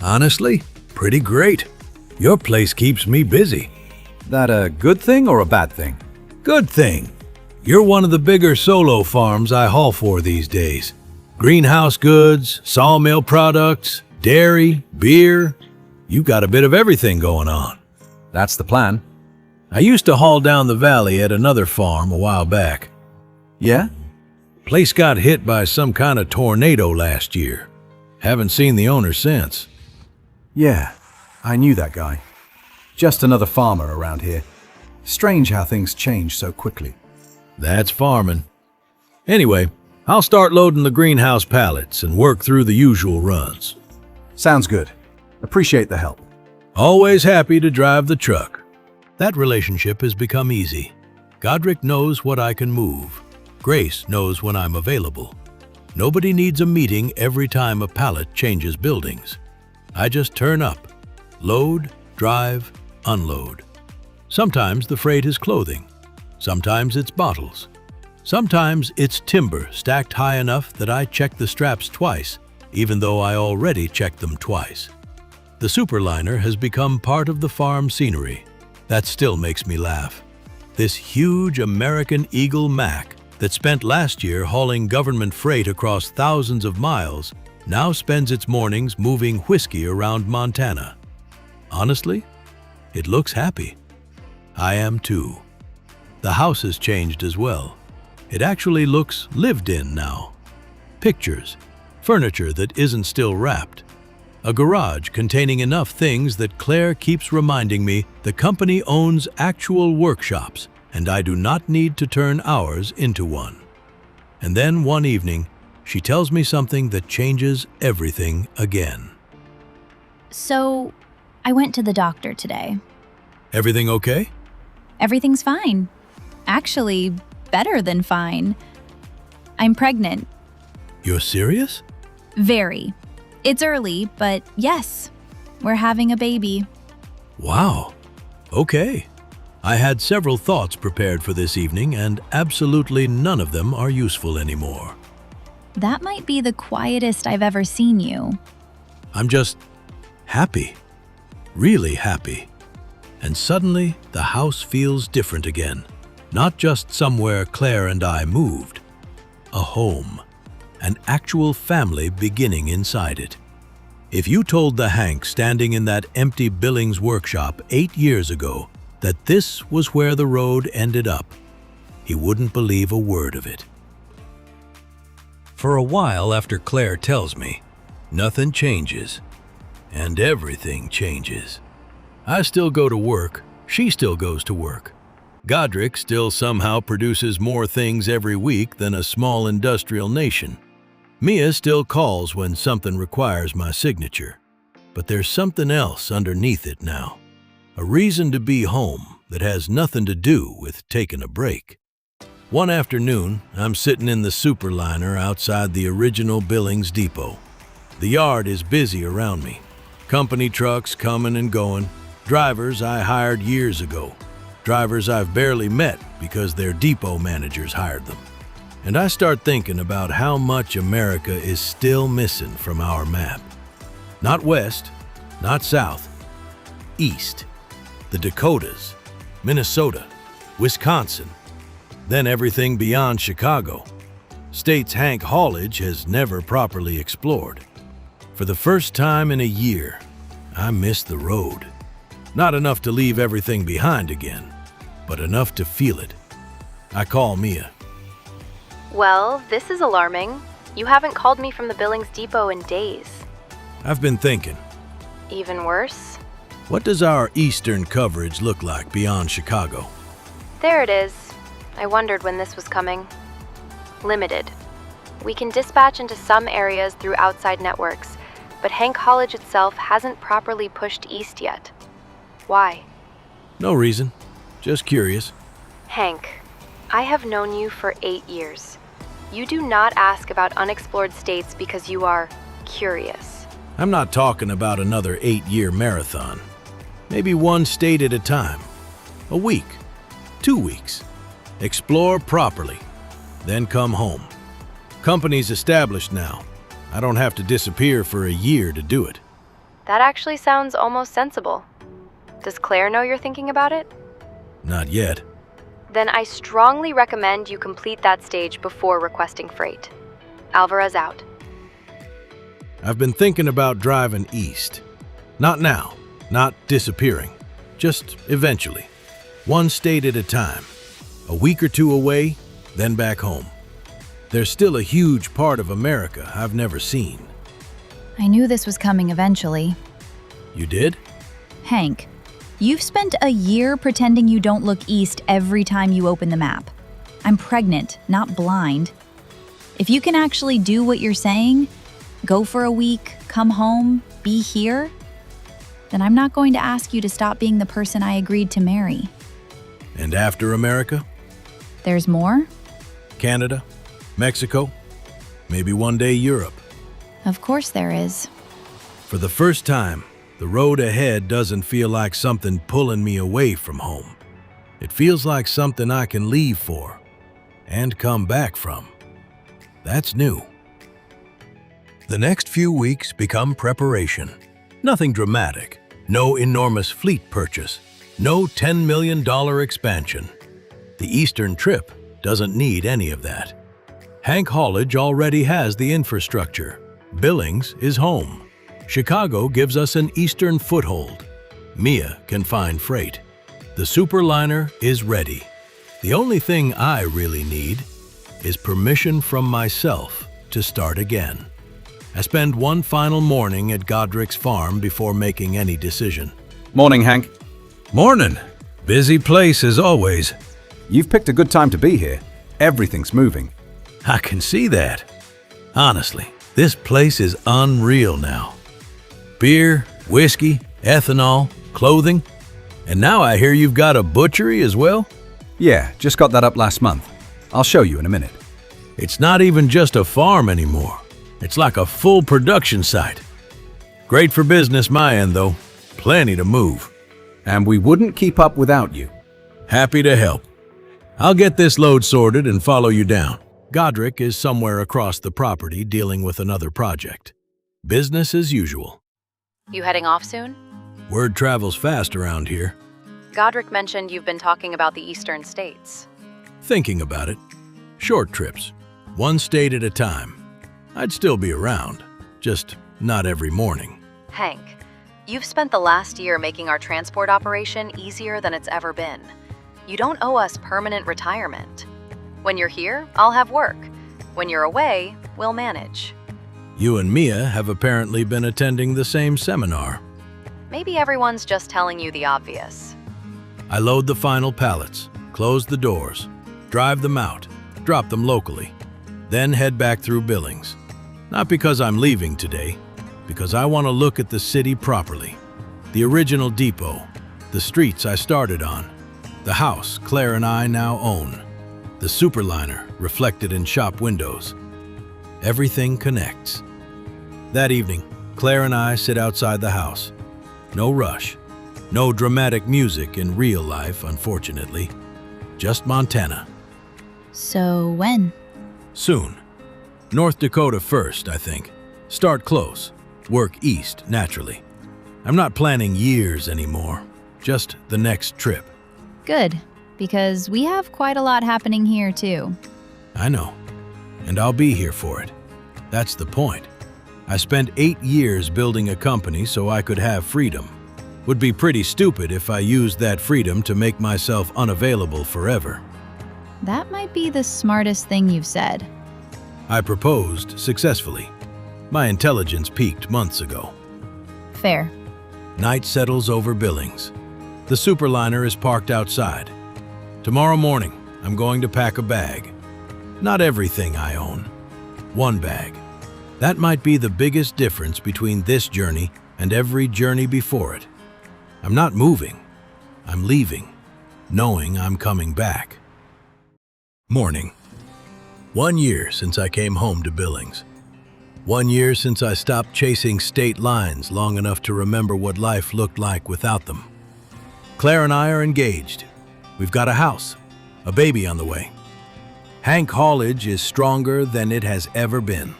Honestly, pretty great. Your place keeps me busy. That a good thing or a bad thing? Good thing. You're one of the bigger solo farms I haul for these days. Greenhouse goods, sawmill products, dairy, beer. You've got a bit of everything going on. That's the plan. I used to haul down the valley at another farm a while back. Yeah? Place got hit by some kind of tornado last year. Haven't seen the owner since. Yeah, I knew that guy. Just another farmer around here. Strange how things change so quickly. That's farming. Anyway, I'll start loading the greenhouse pallets and work through the usual runs. Sounds good. Appreciate the help. Always happy to drive the truck. That relationship has become easy. Godric knows what I can move. Grace knows when I'm available. Nobody needs a meeting every time a pallet changes buildings. I just turn up, load, drive, unload. Sometimes the freight is clothing. Sometimes it's bottles. Sometimes it's timber stacked high enough that I check the straps twice, even though I already checked them twice. The Super-Liner has become part of the farm scenery. That still makes me laugh. This huge American Eagle Mack that spent last year hauling government freight across thousands of miles now spends its mornings moving whiskey around Montana. Honestly, it looks happy. I am too. The house has changed as well. It actually looks lived in now. Pictures, furniture that isn't still wrapped, a garage containing enough things that Claire keeps reminding me the company owns actual workshops and I do not need to turn ours into one. And then one evening, she tells me something that changes everything again. So, I went to the doctor today. Everything okay? Everything's fine. Actually, better than fine. I'm pregnant. You're serious? Very. It's early, but yes, we're having a baby. Wow. Okay. I had several thoughts prepared for this evening, and absolutely none of them are useful anymore. That might be the quietest I've ever seen you. I'm just happy. Really happy. And suddenly, the house feels different again. Not just somewhere Claire and I moved. A home. An actual family beginning inside it. If you told the Hank standing in that empty Billings workshop 8 years ago that this was where the road ended up, he wouldn't believe a word of it. For a while after Claire tells me, nothing changes, and everything changes. I still go to work, she still goes to work. Godric still somehow produces more things every week than a small industrial nation. Mia still calls when something requires my signature. But there's something else underneath it now. A reason to be home that has nothing to do with taking a break. One afternoon, I'm sitting in the Super-Liner outside the original Billings depot. The yard is busy around me. Company trucks coming and going. Drivers I hired years ago. Drivers I've barely met because their depot managers hired them. And I start thinking about how much America is still missing from our map. Not west, not south, east. The Dakotas, Minnesota, Wisconsin, then everything beyond Chicago. States Hank Haulage has never properly explored. For the first time in a year, I miss the road. Not enough to leave everything behind again, but enough to feel it. I call Mia. Well, this is alarming. You haven't called me from the Billings Depot in days. I've been thinking. Even worse? What does our eastern coverage look like beyond Chicago? There it is. I wondered when this was coming. Limited. We can dispatch into some areas through outside networks, but Hank Haulage itself hasn't properly pushed east yet. Why? No reason. Just curious. Hank, I have known you for 8 years. You do not ask about unexplored states because you are curious. I'm not talking about another 8-year marathon. Maybe one state at a time. A week. 2 weeks. Explore properly. Then come home. Company's established now. I don't have to disappear for a year to do it. That actually sounds almost sensible. Does Claire know you're thinking about it? Not yet. Then I strongly recommend you complete that stage before requesting freight. Alvarez out. I've been thinking about driving east. Not now, not disappearing. Just eventually. One state at a time. A week or two away, then back home. There's still a huge part of America I've never seen. I knew this was coming eventually. You did? Hank, you've spent a year pretending you don't look east every time you open the map. I'm pregnant, not blind. If you can actually do what you're saying, go for a week, come home, be here, then I'm not going to ask you to stop being the person I agreed to marry. And after America? There's more? Canada? Mexico? Maybe one day Europe. Of course there is. For the first time, the road ahead doesn't feel like something pulling me away from home. It feels like something I can leave for and come back from. That's new. The next few weeks become preparation. Nothing dramatic. No enormous fleet purchase. No $10 million expansion. The Eastern trip doesn't need any of that. Hank Haulage already has the infrastructure. Billings is home. Chicago gives us an eastern foothold. Mia can find freight. The Super-Liner is ready. The only thing I really need is permission from myself to start again. I spend one final morning at Godric's farm before making any decision. Morning, Hank. Morning. Busy place as always. You've picked a good time to be here. Everything's moving. I can see that. Honestly, this place is unreal now. Beer, whiskey, ethanol, clothing, and now I hear you've got a butchery as well? Yeah, just got that up last month. I'll show you in a minute. It's not even just a farm anymore. It's like a full production site. Great for business my end though. Plenty to move. And we wouldn't keep up without you. Happy to help. I'll get this load sorted and follow you down. Godric is somewhere across the property dealing with another project. Business as usual. You heading off soon? Word travels fast around here. Godric mentioned you've been talking about the eastern states. Thinking about it. Short trips. One state at a time. I'd still be around, just not every morning. Hank, you've spent the last year making our transport operation easier than it's ever been. You don't owe us permanent retirement. When you're here, I'll have work. When you're away, we'll manage. You and Mia have apparently been attending the same seminar. Maybe everyone's just telling you the obvious. I load the final pallets, close the doors, drive them out, drop them locally, then head back through Billings. Not because I'm leaving today, because I want to look at the city properly. The original depot, the streets I started on, the house Claire and I now own, the Super-Liner reflected in shop windows. Everything connects. That evening, Claire and I sit outside the house. No rush, no dramatic music in real life, unfortunately. Just Montana. So when? Soon. North Dakota first, I think. Start close. Work east, naturally. I'm not planning years anymore. Just the next trip. Good, because we have quite a lot happening here too. I know. And I'll be here for it. That's the point. I spent 8 years building a company so I could have freedom. Would be pretty stupid if I used that freedom to make myself unavailable forever. That might be the smartest thing you've said. I proposed successfully. My intelligence peaked months ago. Fair. Night settles over Billings. The Super-Liner is parked outside. Tomorrow morning, I'm going to pack a bag. Not everything I own. One bag. That might be the biggest difference between this journey and every journey before it. I'm not moving. I'm leaving, knowing I'm coming back. Morning. 1 year since I came home to Billings. 1 year since I stopped chasing state lines long enough to remember what life looked like without them. Claire and I are engaged. We've got a house, a baby on the way. Hank Haulage is stronger than it has ever been.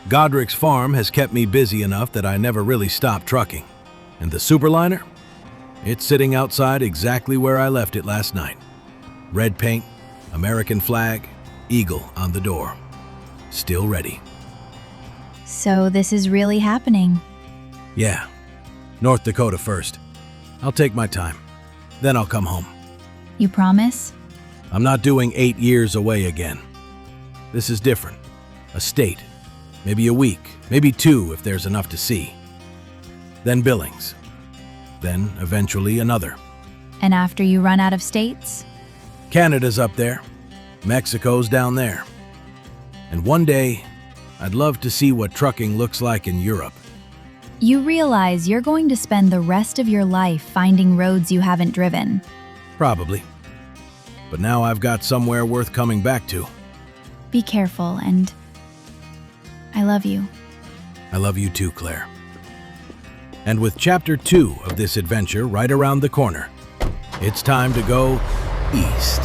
Godric's farm has kept me busy enough that I never really stopped trucking. And the Super-Liner? It's sitting outside exactly where I left it last night. Red paint, American flag, eagle on the door. Still ready. So this is really happening. Yeah. North Dakota first. I'll take my time. Then I'll come home. You promise? I'm not doing 8 years away again. This is different. A state. Maybe a week. Maybe 2 if there's enough to see. Then Billings. Then eventually another. And after you run out of states? Canada's up there. Mexico's down there. And one day, I'd love to see what trucking looks like in Europe. You realize you're going to spend the rest of your life finding roads you haven't driven. Probably. But now I've got somewhere worth coming back to. Be careful, and I love you. I love you too, Claire. And with Chapter 2 of this adventure right around the corner, it's time to go east.